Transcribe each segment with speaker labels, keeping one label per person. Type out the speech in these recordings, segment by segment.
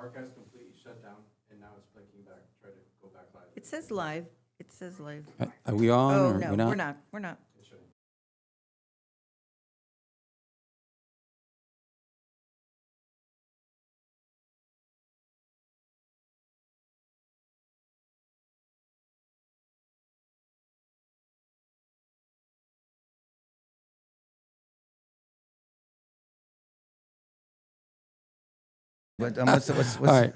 Speaker 1: archive's completely shut down, and now it's blinking back. Try to go back live.
Speaker 2: It says live. It says live.
Speaker 3: Are we on
Speaker 2: Oh,
Speaker 3: or
Speaker 2: no,
Speaker 3: we're not?
Speaker 2: we're not. We're not.
Speaker 1: It's showing.
Speaker 4: But what's
Speaker 3: All right.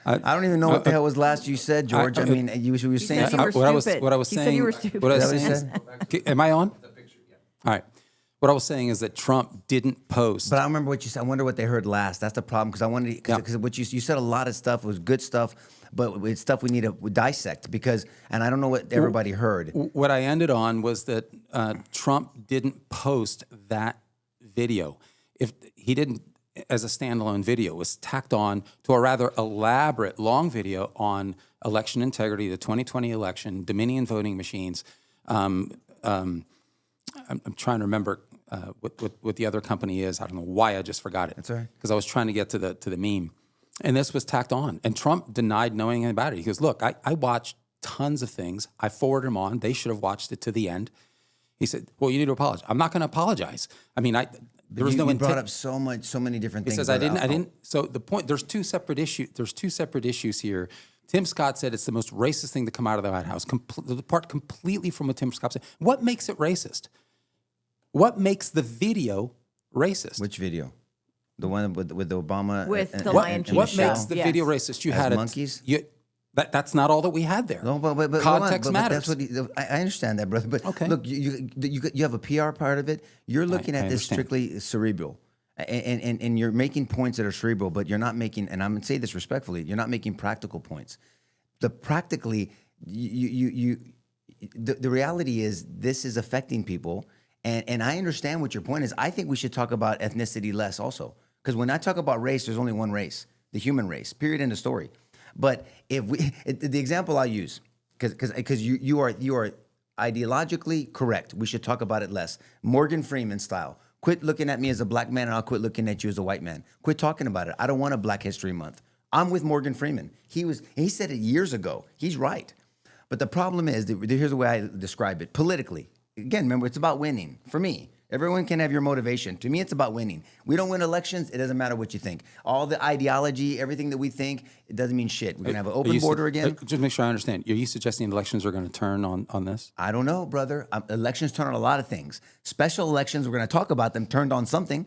Speaker 4: I don't even know what the hell was last you said, George. I mean, you were saying
Speaker 2: said you
Speaker 4: something.
Speaker 2: were
Speaker 3: What I was
Speaker 2: stupid. He said
Speaker 3: saying.
Speaker 2: you were stupid.
Speaker 3: What I was
Speaker 4: Is that what
Speaker 3: saying.
Speaker 4: you said?
Speaker 3: Am I on?
Speaker 1: The picture, yeah.
Speaker 3: All right. What I was saying is that Trump didn't post.
Speaker 4: But I remember what you said. I wonder what they heard last. That's the problem because I wanted because what you said a lot of stuff was good stuff, but it's stuff we need to dissect because and I don't know what everybody heard.
Speaker 3: What I ended on was that Trump didn't post that video. If he didn't, as a standalone video, it was tacked on to a rather elaborate long video on election integrity, the 2020 election, Dominion voting machines. I'm trying to remember what the other company is. I don't know why I just forgot it.
Speaker 4: That's all right.
Speaker 3: Because I was trying to get to the meme. And this was tacked on. And Trump denied knowing anything about it. He goes, look, I watched tons of things. I forwarded them on. They should have watched it to the end. He said, well, you need to apologize. I'm not going to apologize. I mean, there was no
Speaker 4: you
Speaker 3: intent.
Speaker 4: brought up so many different
Speaker 3: He
Speaker 4: things.
Speaker 3: says, I didn't. So the point, there's two separate issues here. Tim Scott said it's the most racist thing to come out of the White House, apart completely from what Tim Scott said. What makes it racist? What makes the video racist?
Speaker 4: Which video? The one with the Obama
Speaker 2: With the
Speaker 3: what
Speaker 2: Lion King
Speaker 3: what
Speaker 2: show.
Speaker 3: makes the
Speaker 2: Yes.
Speaker 3: video racist? You
Speaker 4: As
Speaker 3: had it.
Speaker 4: monkeys?
Speaker 3: That's not all that we had there.
Speaker 4: No, but
Speaker 3: Context matters.
Speaker 4: That's what I understand that, brother. But
Speaker 3: Okay.
Speaker 4: look, you have a PR part of it. You're looking at this
Speaker 3: understand.
Speaker 4: strictly cerebral, and you're making points that are cerebral, but you're not making. And I'm gonna say this respectfully. You're not making practical points. The reality is this is affecting people, and I understand what your point is. I think we should talk about ethnicity less also, because when I talk about race, there's only one race, the human race. Period. End of story. But if the example I use, because you are ideologically correct, we should talk about it less. Morgan Freeman style. Quit looking at me as a black man, and I'll quit looking at you as a white man. Quit talking about it. I don't want a Black History Month. I'm with Morgan Freeman. He said it years ago. He's right. But the problem is, here's the way I describe it politically. Again, remember, it's about winning. For me, everyone can have your motivation. To me, it's about winning. We don't win elections. It doesn't matter what you think. All the ideology, everything that we think, it doesn't mean shit. We're going to have an open border again.
Speaker 3: Just make sure I understand. Are you suggesting elections are going to turn on this?
Speaker 4: I don't know, brother. Elections turn on a lot of things. Special elections, we're going to talk about them, turned on something.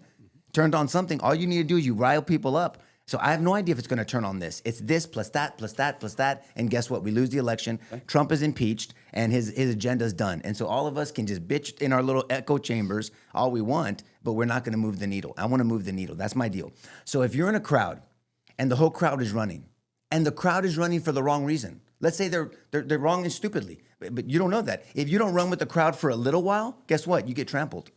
Speaker 4: Turned on something. All you need to do is you rile people up. So I have no idea if it's going to turn on this. It's this plus that plus that plus that. And guess what? We lose the election. Okay. Trump is impeached and his agenda is done. And so all of us can just bitch in our little echo chambers all we want, but we're not going to move the needle. I want to move the needle. That's my deal. So if you're in a crowd and the whole crowd is running and the crowd is running for the wrong reason, let's say they're wrong and stupidly, but you don't know that. If you don't run with the crowd for a little while, guess what? You get trampled.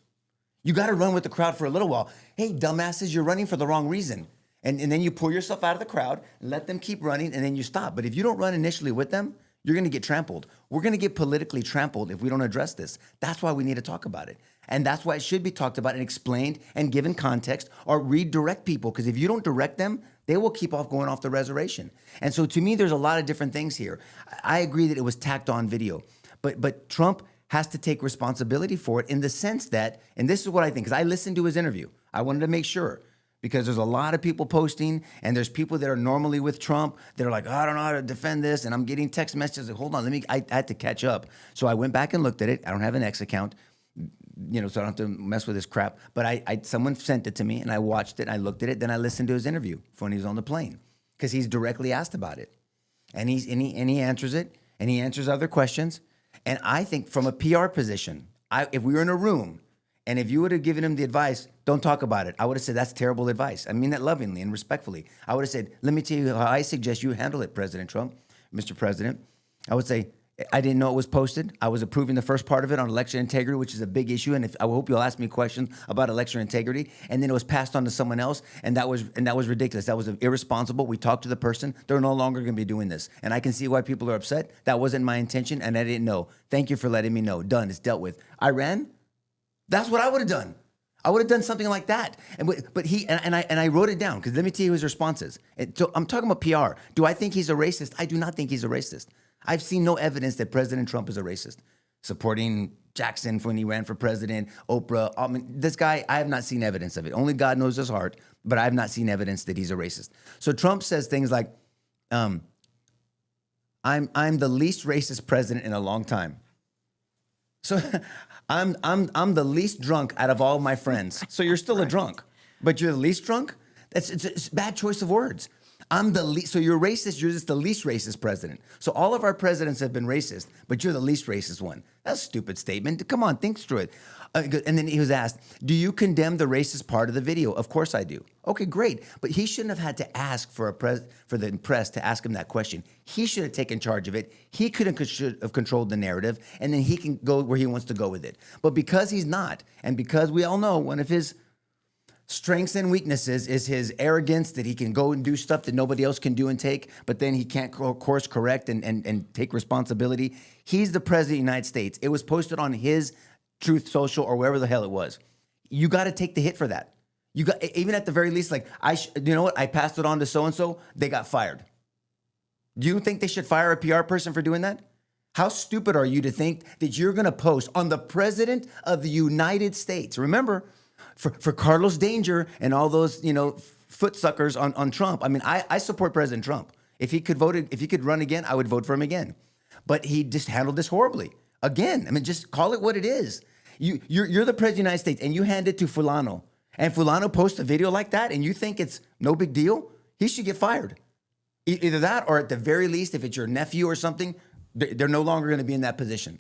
Speaker 4: You got to run with the crowd for a little while. Hey, dumbasses, you're running for the wrong reason. And then you pull yourself out of the crowd and let them keep running, and then you stop. But if you don't run initially with them, you're going to get trampled. We're going to get politically trampled if we don't address this. That's why we need to talk about it. And that's why it should be talked about and explained and given context or redirect people. Because if you don't direct them, they will keep going off the reservation. And so to me, there's a lot of different things here. I agree that it was tacked on video. But Trump has to take responsibility for it in the sense that, and this is what I think, because I listened to his interview. I wanted to make sure. Because there's a lot of people posting, and there's people that are normally with Trump that are like, oh, I don't know how to defend this, and I'm getting text messages. Like, hold on, I had to catch up. So I went back and looked at it. I don't have an X account, so I don't have to mess with this crap. But someone sent it to me, and I watched it, I looked at it, then I listened to his interview when he was on the plane, because he's directly asked about it, and he answers it, and he answers other questions, and I think from a PR position, if we were in a room. And if you would have given him the advice, don't talk about it, I would have said, that's terrible advice. I mean that lovingly and respectfully. I would have said, let me tell you how I suggest you handle it, President Trump, Mr. President. I would say, I didn't know it was posted. I was approving the first part of it on election integrity, which is a big issue. And I hope you'll ask me questions about election integrity. And then it was passed on to someone else. And that was ridiculous. That was irresponsible. We talked to the person. They're no longer going to be doing this. And I can see why people are upset. That wasn't my intention. And I didn't know. Thank you for letting me know. Done. It's dealt with. Iran? That's what I would have done. I would have done something like that. But he and I wrote it down because let me tell you his responses. So I'm talking about PR. Do I think he's a racist? I do not think he's a racist. I've seen no evidence that President Trump is a racist. Supporting Jackson when he ran for president, Oprah. I mean, this guy, I have not seen evidence of it. Only God knows his heart, but I have not seen evidence that he's a racist. So Trump says things like, I'm the least racist president in a long time. So I'm the least drunk out of all my friends. So you're still a drunk, but you're the least drunk? It's a bad choice of words. I'm the least, so you're racist, you're just the least racist president. So all of our presidents have been racist, but you're the least racist one. That's a stupid statement. Come on, think through it. And then he was asked, do you condemn the racist part of the video? Of course I do. Okay, great. But he shouldn't have had to ask for the press to ask him that question. He should have taken charge of it. He should have controlled the narrative, and then he can go where he wants to go with it. But because he's not, and because we all know one of his strengths and weaknesses is his arrogance that he can go and do stuff that nobody else can do and take, but then he can't course correct and take responsibility. He's the president of the United States. It was posted on his Truth Social or wherever the hell it was. You got to take the hit for that. You got, even at the very least, like, you know what? I passed it on to so-and-so. They got fired. Do you think they should fire a PR person for doing that? How stupid are you to think that you're going to post on the president of the United States? Remember, for Carlos Danger and all those, foot suckers on Trump. I mean, I support President Trump. If he could run again, I would vote for him again. But he just handled this horribly. Again, I mean, just call it what it is. You're the president of the United States and you hand it to Fulano. And Fulano posts a video like that and you think it's no big deal, he should get fired. Either that or at the very least, if it's your nephew or something, they're no longer going to be in that position.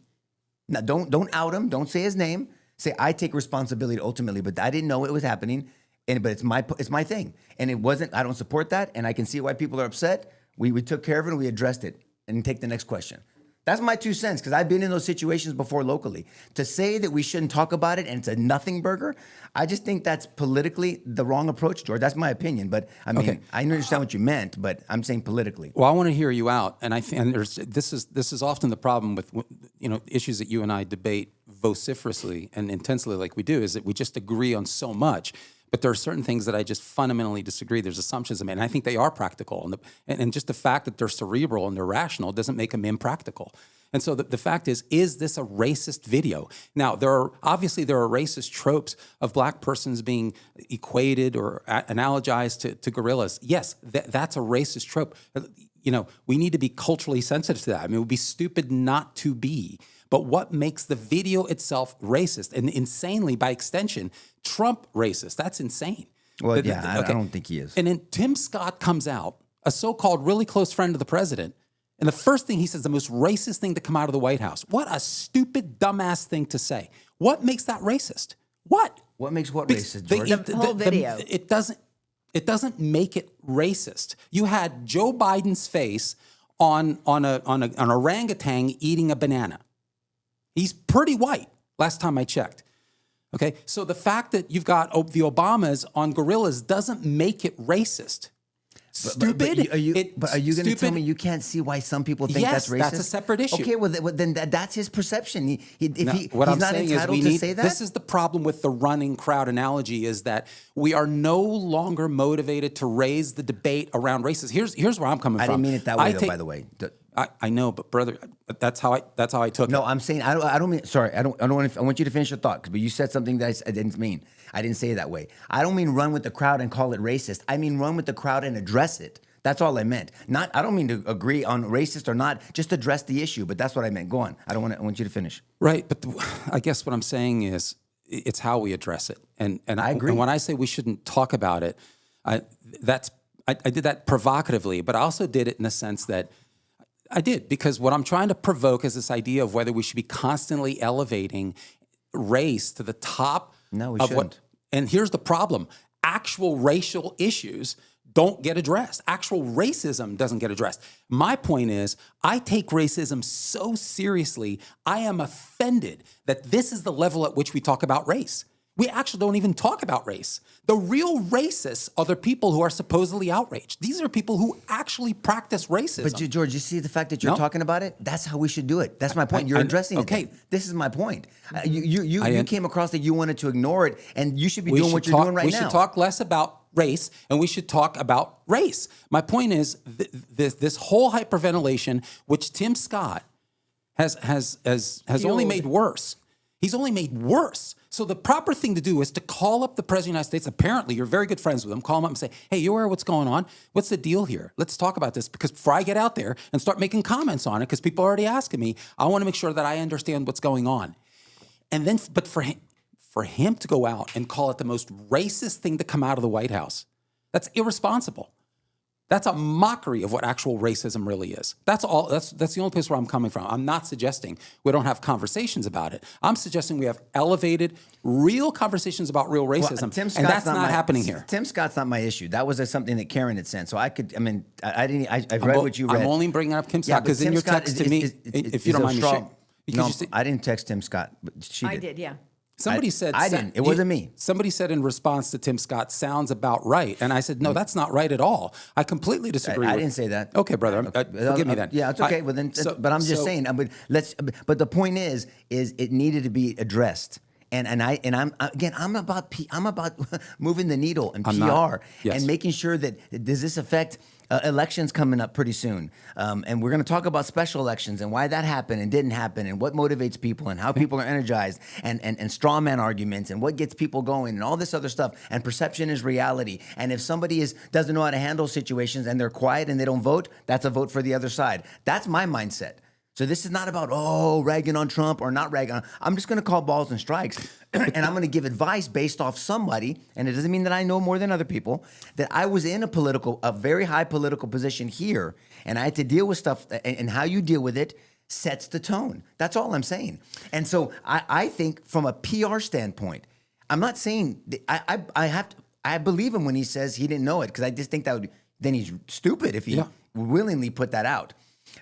Speaker 4: Now, don't out him. Don't say his name. Say, I take responsibility ultimately, but I didn't know it was happening. But it's my thing. And it wasn't, I don't support that. And I can see why people are upset. We took care of it and we addressed it. And take the next question. That's my 2 cents, because I've been in those situations before locally. To say that we shouldn't talk about it and it's a nothing burger, I just think that's politically the wrong approach, George. That's my opinion. But I mean, okay. I understand what you meant, but I'm saying politically.
Speaker 3: Well, I want to hear you out, and this is often the problem with issues that you and I debate vociferously and intensely, like we do, is that we just agree on so much. But there are certain things that I just fundamentally disagree. There's assumptions I made, and I think they are practical. And just the fact that they're cerebral and they're rational doesn't make them impractical. And so the fact is this a racist video? Now, there are racist tropes of black persons being equated or analogized to gorillas. Yes, that's a racist trope. We need to be culturally sensitive to that. I mean, it would be stupid not to be. But what makes the video itself racist, and insanely, by extension, Trump racist? That's insane.
Speaker 4: Well, I don't think he is.
Speaker 3: And then Tim Scott comes out, a so-called really close friend of the president, and the first thing he says, the most racist thing to come out of the White House. What a stupid, dumbass thing to say. What makes that racist? What?
Speaker 4: What makes what racist, George?
Speaker 2: The whole video.
Speaker 3: It doesn't make it racist. You had Joe Biden's face on an orangutan eating a banana. He's pretty white, last time I checked. Okay, so the fact that you've got the Obamas on gorillas doesn't make it racist. Stupid.
Speaker 4: But are you going to tell me you can't see why some people think that's racist?
Speaker 3: Yes, that's a separate issue.
Speaker 4: Okay, well then that's his perception. He's
Speaker 3: what I'm
Speaker 4: not
Speaker 3: saying
Speaker 4: entitled
Speaker 3: is
Speaker 4: to say that.
Speaker 3: This is the problem with the running crowd analogy, is that we are no longer motivated to raise the debate around racism. Here's where I'm coming from.
Speaker 4: I didn't mean it that way, though, by the way.
Speaker 3: I know, but brother, that's how I took it.
Speaker 4: No, I'm saying I don't mean. Sorry, I want you to finish your thought, but you said something that I didn't mean. I didn't say it that way. I don't mean run with the crowd and call it racist. I mean run with the crowd and address it. That's all I meant. I don't mean to agree on racist or not. Just address the issue. But that's what I meant. Go on. I want you to finish.
Speaker 3: Right, but I guess what I'm saying is it's how we address it. And
Speaker 4: I agree.
Speaker 3: And when I say we shouldn't talk about it, I did that provocatively, but I also did it in the sense that I did, because what I'm trying to provoke is this idea of whether we should be constantly elevating race to the top.
Speaker 4: No, we
Speaker 3: of
Speaker 4: shouldn't.
Speaker 3: And here's the problem. Actual racial issues don't get addressed. Actual racism doesn't get addressed. My point is, I take racism so seriously, I am offended that this is the level at which we talk about race. We actually don't even talk about race. The real racists are the people who are supposedly outraged. These are people who actually practice racism.
Speaker 4: But George, you see the fact that you're
Speaker 3: No.
Speaker 4: talking about it? That's how we should do it. That's my point. You're addressing it.
Speaker 3: okay.
Speaker 4: This is my point. You came across that you wanted to ignore it, and you should be doing what you're doing right now.
Speaker 3: We should talk less about race, and we should talk about race. My point is this whole hyperventilation, which Tim Scott has only made worse. He's only made worse. So the proper thing to do is to call up the President of the United States. Apparently, you're very good friends with him. Call him up and say, hey, you aware of what's going on? What's the deal here? Let's talk about this. Because before I get out there and start making comments on it, because people are already asking me, I want to make sure that I understand what's going on. And then, but for him to go out and call it the most racist thing to come out of the White House, that's irresponsible. That's a mockery of what actual racism really is. That's all. That's the only place where I'm coming from. I'm not suggesting we don't have conversations about it. I'm suggesting we have elevated, real conversations about real racism, and that's not happening here.
Speaker 4: Tim Scott's not my issue. That was something that Karen had sent. So I didn't. I've read what you read.
Speaker 3: I'm only bringing up Tim Scott because in your text to me, if you don't mind me sharing.
Speaker 4: No, I didn't text Tim Scott, but she did.
Speaker 2: I did, yeah.
Speaker 3: Somebody said
Speaker 4: I didn't. It wasn't me.
Speaker 3: Somebody said in response to Tim Scott, sounds about right. And I said, no, that's not right at all. I completely disagree.
Speaker 4: I didn't say that.
Speaker 3: Okay, brother. Forgive me then.
Speaker 4: Yeah, it's okay. But I'm just saying. But the point is it needed to be addressed. I'm about moving the needle and PR and making sure that does this affect elections coming up pretty soon, and we're going to talk about special elections and why that happened and didn't happen and what motivates people and how people are energized and straw man arguments and what gets people going and all this other stuff, and perception is reality. And if somebody doesn't know how to handle situations and they're quiet and they don't vote, that's a vote for the other side. That's my mindset. So this is not about, ragging on Trump or not ragging on. I'm just going to call balls and strikes. And I'm going to give advice based off somebody, and it doesn't mean that I know more than other people, that I was in a very high political position here, and I had to deal with stuff, and how you deal with it sets the tone. That's all I'm saying. And so I think from a PR standpoint, I'm not saying, I believe him when he says he didn't know it, because I just think then he's stupid if he willingly put that out.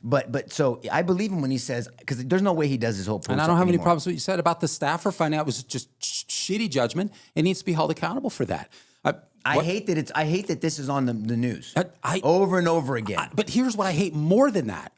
Speaker 4: But so I believe him when he says, because there's no way he does his whole post.
Speaker 3: And I don't have any problems with what you said about the staffer finding out it was just shitty judgment. It needs to be held accountable for that.
Speaker 4: I hate that this is on the news over and over again.
Speaker 3: But here's what I hate more than that.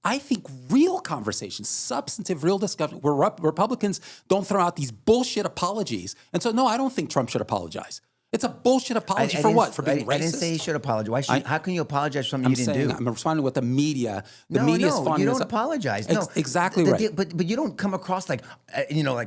Speaker 3: I think real conversations, substantive, real discussion, where Republicans don't throw out these bullshit apologies. And so, no, I don't think Trump should apologize. It's a bullshit apology for what? For being racist?
Speaker 4: I didn't say he should apologize. How can you apologize for something you didn't do?
Speaker 3: I'm responding with the media. The
Speaker 4: No,
Speaker 3: media's
Speaker 4: you don't apologize. No,
Speaker 3: exactly right.
Speaker 4: But you don't come across like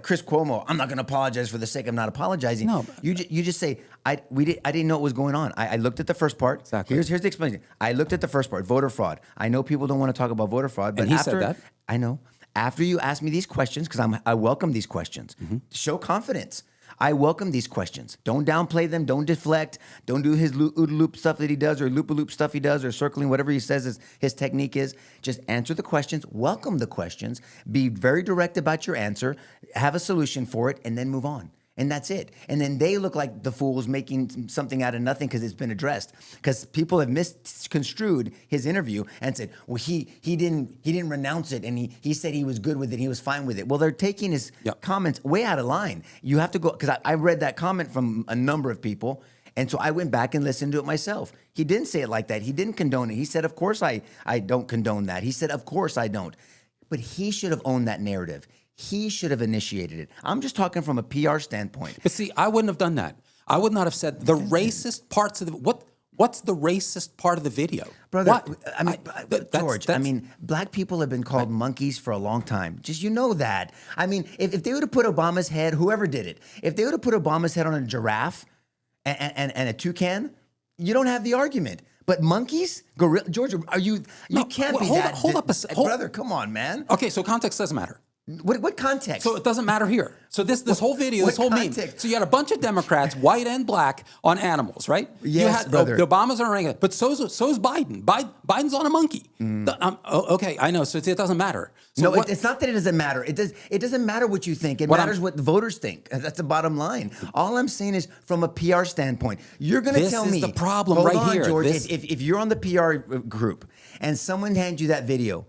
Speaker 4: Chris Cuomo. I'm not going to apologize for the sake of not apologizing. No, you just say I didn't know what was going on. I looked at the first part.
Speaker 3: Exactly.
Speaker 4: Here's the explanation. I looked at the first part. Voter fraud. I know people don't want to talk about voter fraud, but
Speaker 3: and he said that.
Speaker 4: I know. After you ask me these questions, because I welcome these questions. Show confidence. I welcome these questions. Don't downplay them. Don't deflect. Don't do his loop stuff that he does, or loop stuff he does, or circling, whatever he says his technique is. Just answer the questions. Welcome the questions. Be very direct about your answer. Have a solution for it, and then move on. And that's it. And then they look like the fools making something out of nothing because it's been addressed. Because people have misconstrued his interview and said, well, he didn't renounce it, and he said he was good with it, he was fine with it. Well, they're taking his comments way out of line. You have to go, because I read that comment from a number of people, and so I went back and listened to it myself. He didn't say it like that. He didn't condone it. He said, of course I don't condone that. He said, of course I don't. But he should have owned that narrative. He should have initiated it. I'm just talking from a PR standpoint.
Speaker 3: But see, I wouldn't have done that. I would not have said the racist parts of what's the racist part of the video?
Speaker 4: Brother,
Speaker 3: what?
Speaker 4: George, black people have been called monkeys for a long time. Just, that. If they would have put Obama's head, whoever did it, if they would have put Obama's head on a giraffe and a toucan, you don't have the argument. But monkeys? Gorilla? George, you can't be that.
Speaker 3: Hold up a second.
Speaker 4: Brother, come on, man.
Speaker 3: Okay, so context doesn't matter.
Speaker 4: What context?
Speaker 3: So it doesn't matter here. So this whole video, this whole meme. So you had a bunch of Democrats, white and black, on animals, right?
Speaker 4: Yes, brother.
Speaker 3: The Obamas are on, but so's Biden. Biden's on a monkey. Okay, I know. So it doesn't matter. So
Speaker 4: it's not that it doesn't matter. It doesn't matter what you think. It matters what the voters think. That's the bottom line. All I'm saying is, from a PR standpoint, you're going to tell me.
Speaker 3: This is the problem
Speaker 4: hold
Speaker 3: right
Speaker 4: on,
Speaker 3: here.
Speaker 4: George. If you're on the PR group and someone hands you that video,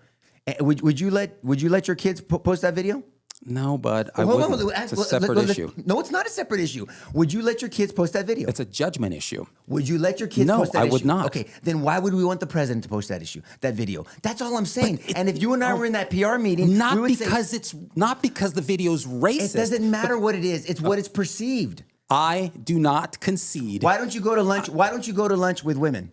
Speaker 4: would you let your kids post that video?
Speaker 3: No, bud, I
Speaker 4: Hold on,
Speaker 3: wouldn't. It's a separate issue.
Speaker 4: No, it's not a separate issue. Would you let your kids post that video?
Speaker 3: It's a judgment issue.
Speaker 4: Would you let your kids
Speaker 3: No,
Speaker 4: post that
Speaker 3: I
Speaker 4: issue?
Speaker 3: would not.
Speaker 4: Okay, then why would we want the president to post that video? That's all I'm saying. And if you and I were in that PR meeting,
Speaker 3: Not
Speaker 4: we would
Speaker 3: because
Speaker 4: say,
Speaker 3: it's not because the video's racist.
Speaker 4: it doesn't matter what it is. It's what it's perceived.
Speaker 3: I do not concede.
Speaker 4: Why don't you go to lunch? Why don't you go to lunch with women?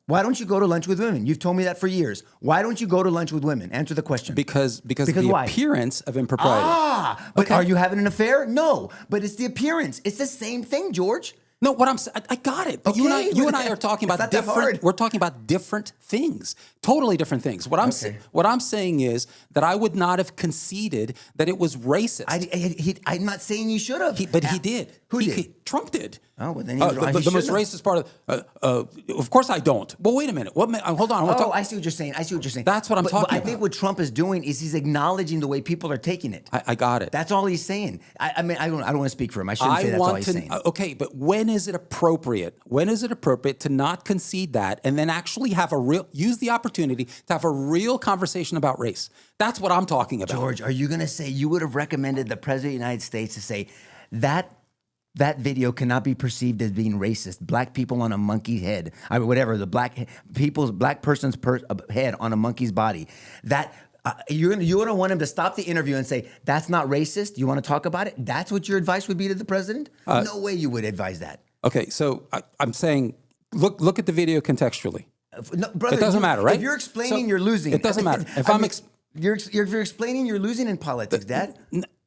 Speaker 4: Why don't you go to lunch with women? You've told me that for years. Why don't you go to lunch with women? Answer the question.
Speaker 3: Because the
Speaker 4: why?
Speaker 3: appearance of impropriety.
Speaker 4: But
Speaker 3: Okay.
Speaker 4: are you having an affair? No, but it's the appearance. It's the same thing, George.
Speaker 3: No, what I'm saying, I got it. But
Speaker 4: Okay,
Speaker 3: you and I are talking
Speaker 4: it's
Speaker 3: about
Speaker 4: not that
Speaker 3: different.
Speaker 4: hard.
Speaker 3: We're talking about different things, totally different things. What I'm saying is that I would not have conceded that it was racist.
Speaker 4: I'm not saying you should have.
Speaker 3: But he did.
Speaker 4: Who did?
Speaker 3: Trump did.
Speaker 4: Oh, well, then
Speaker 3: the most
Speaker 4: shouldn't have.
Speaker 3: racist part of course I don't. Well, wait a minute. Hold on.
Speaker 4: I see what you're saying.
Speaker 3: That's what I'm talking
Speaker 4: I
Speaker 3: about.
Speaker 4: think what Trump is doing is he's acknowledging the way people are taking it.
Speaker 3: I got it.
Speaker 4: That's all he's saying. I mean, I don't want to speak for him. I shouldn't say that's all he's saying.
Speaker 3: Okay, but when is it appropriate? When is it appropriate to not concede that and then actually use the opportunity to have a real conversation about race? That's what I'm talking about.
Speaker 4: George, are you going to say you would have recommended the president of the United States to say that video cannot be perceived as being racist? Black people on a monkey head, whatever, the black person's head on a monkey's body. That you're gonna want him to stop the interview and say that's not racist. You want to talk about it? That's what your advice would be to the president? No way you would advise that.
Speaker 3: Okay, so I'm saying look at the video contextually.
Speaker 4: No, brother,
Speaker 3: It doesn't matter, right?
Speaker 4: If you're explaining, you're losing.
Speaker 3: It doesn't matter. If
Speaker 4: if you're explaining, you're losing in politics, Dad.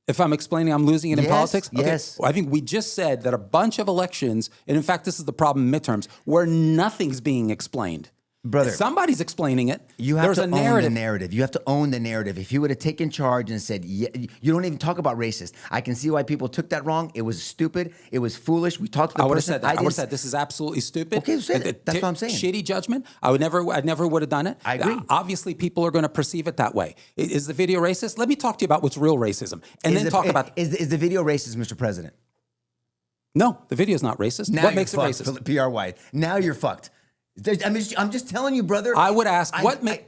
Speaker 3: If I'm explaining I'm losing it in
Speaker 4: Yes,
Speaker 3: politics? Okay.
Speaker 4: yes.
Speaker 3: Well, I think we just said that a bunch of elections, and in fact, this is the problem in midterms, where nothing's being explained.
Speaker 4: Brother,
Speaker 3: somebody's explaining it.
Speaker 4: You have
Speaker 3: There's
Speaker 4: to
Speaker 3: a
Speaker 4: own
Speaker 3: narrative.
Speaker 4: the narrative. You have to own the narrative. If you would have taken charge and said, yeah, you don't even talk about racist. I can see why people took that wrong. It was stupid. It was foolish. We talked to the
Speaker 3: I would have
Speaker 4: person.
Speaker 3: said that. I would have said this is absolutely stupid.
Speaker 4: Okay, say that. That's what I'm saying.
Speaker 3: Shitty judgment. I never would have done it.
Speaker 4: I agree.
Speaker 3: Obviously, people are going to perceive it that way. Is the video racist? Let me talk to you about what's real racism, and then talk about.
Speaker 4: Is the video racist, Mr. President?
Speaker 3: No, the video is not racist.
Speaker 4: Now
Speaker 3: What
Speaker 4: you're
Speaker 3: makes it
Speaker 4: fucked,
Speaker 3: racist?
Speaker 4: PR-wide. Now you're fucked. I'm just telling you, brother.
Speaker 3: I would ask,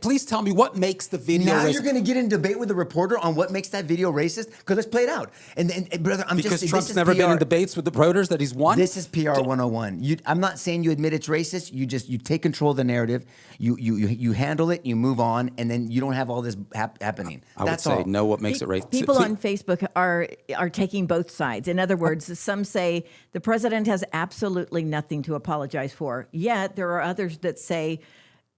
Speaker 3: please tell me what makes the video
Speaker 4: now
Speaker 3: racist?
Speaker 4: you're going to get in debate with the reporter on what makes that video racist? Because let's play it out. And brother,
Speaker 3: because Trump's never been in debates with the voters that he's won?
Speaker 4: This is PR 101. I'm not saying you admit it's racist. You take control of the narrative. You handle it. You move on, and then you don't have all this happening.
Speaker 3: I would say know what makes it racist.
Speaker 2: People on Facebook are taking both sides. In other words, some say the president has absolutely nothing to apologize for. Yet there are others that say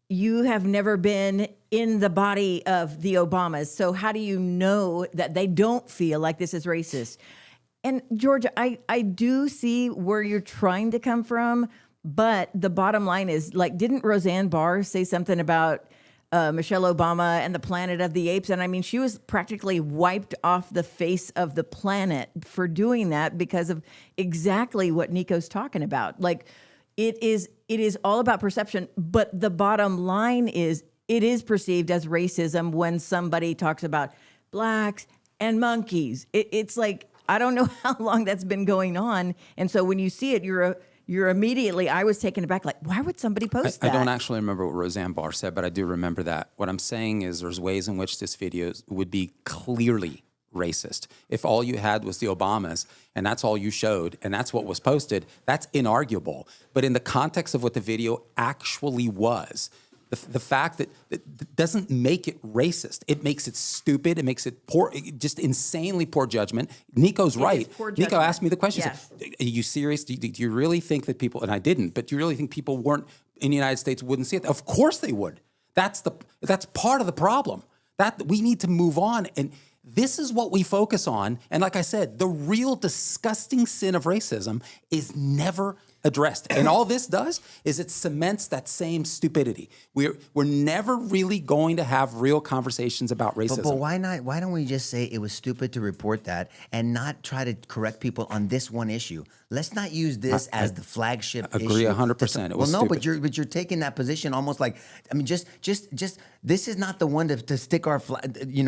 Speaker 2: you have never been in the body of the Obamas. So how do you know that they don't feel like this is racist? And George, I do see where you're trying to come from, but the bottom line is, like, didn't Roseanne Barr say something about Michelle Obama and the Planet of the Apes? And I mean, she was practically wiped off the face of the planet for doing that because of exactly what Nico's talking about. Like, it is all about perception, but the bottom line is it is perceived as racism when somebody talks about blacks and monkeys. It's like, I don't know how long that's been going on. And so when you see it, you're immediately, I was taken aback, like, why would somebody post that?
Speaker 3: I don't actually remember what Roseanne Barr said, but I do remember that. What I'm saying is there's ways in which this video would be clearly racist. If all you had was the Obamas and that's all you showed and that's what was posted, that's inarguable. But in the context of what the video actually was, the fact that it doesn't make it racist. It makes it stupid. It makes it poor, just insanely poor judgment. Nico's right. Nico asked me the question.
Speaker 2: Yes.
Speaker 3: Said, are you serious? Do you really think that people, and I didn't, but do you really think people weren't in the United States wouldn't see it? Of course they would. That's part of the problem. That we need to move on. And this is what we focus on. And like I said, the real disgusting sin of racism is never addressed. And all this does is it cements that same stupidity. We're never really going to have real conversations about racism.
Speaker 4: But why not? Why don't we just say it was stupid to report that and not try to correct people on this one issue? Let's not use this as the flagship issue.
Speaker 3: Agree 100%. It was
Speaker 4: well, no,
Speaker 3: stupid.
Speaker 4: but you're taking that position almost like, I mean, just this is not the one to stick our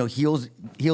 Speaker 4: heels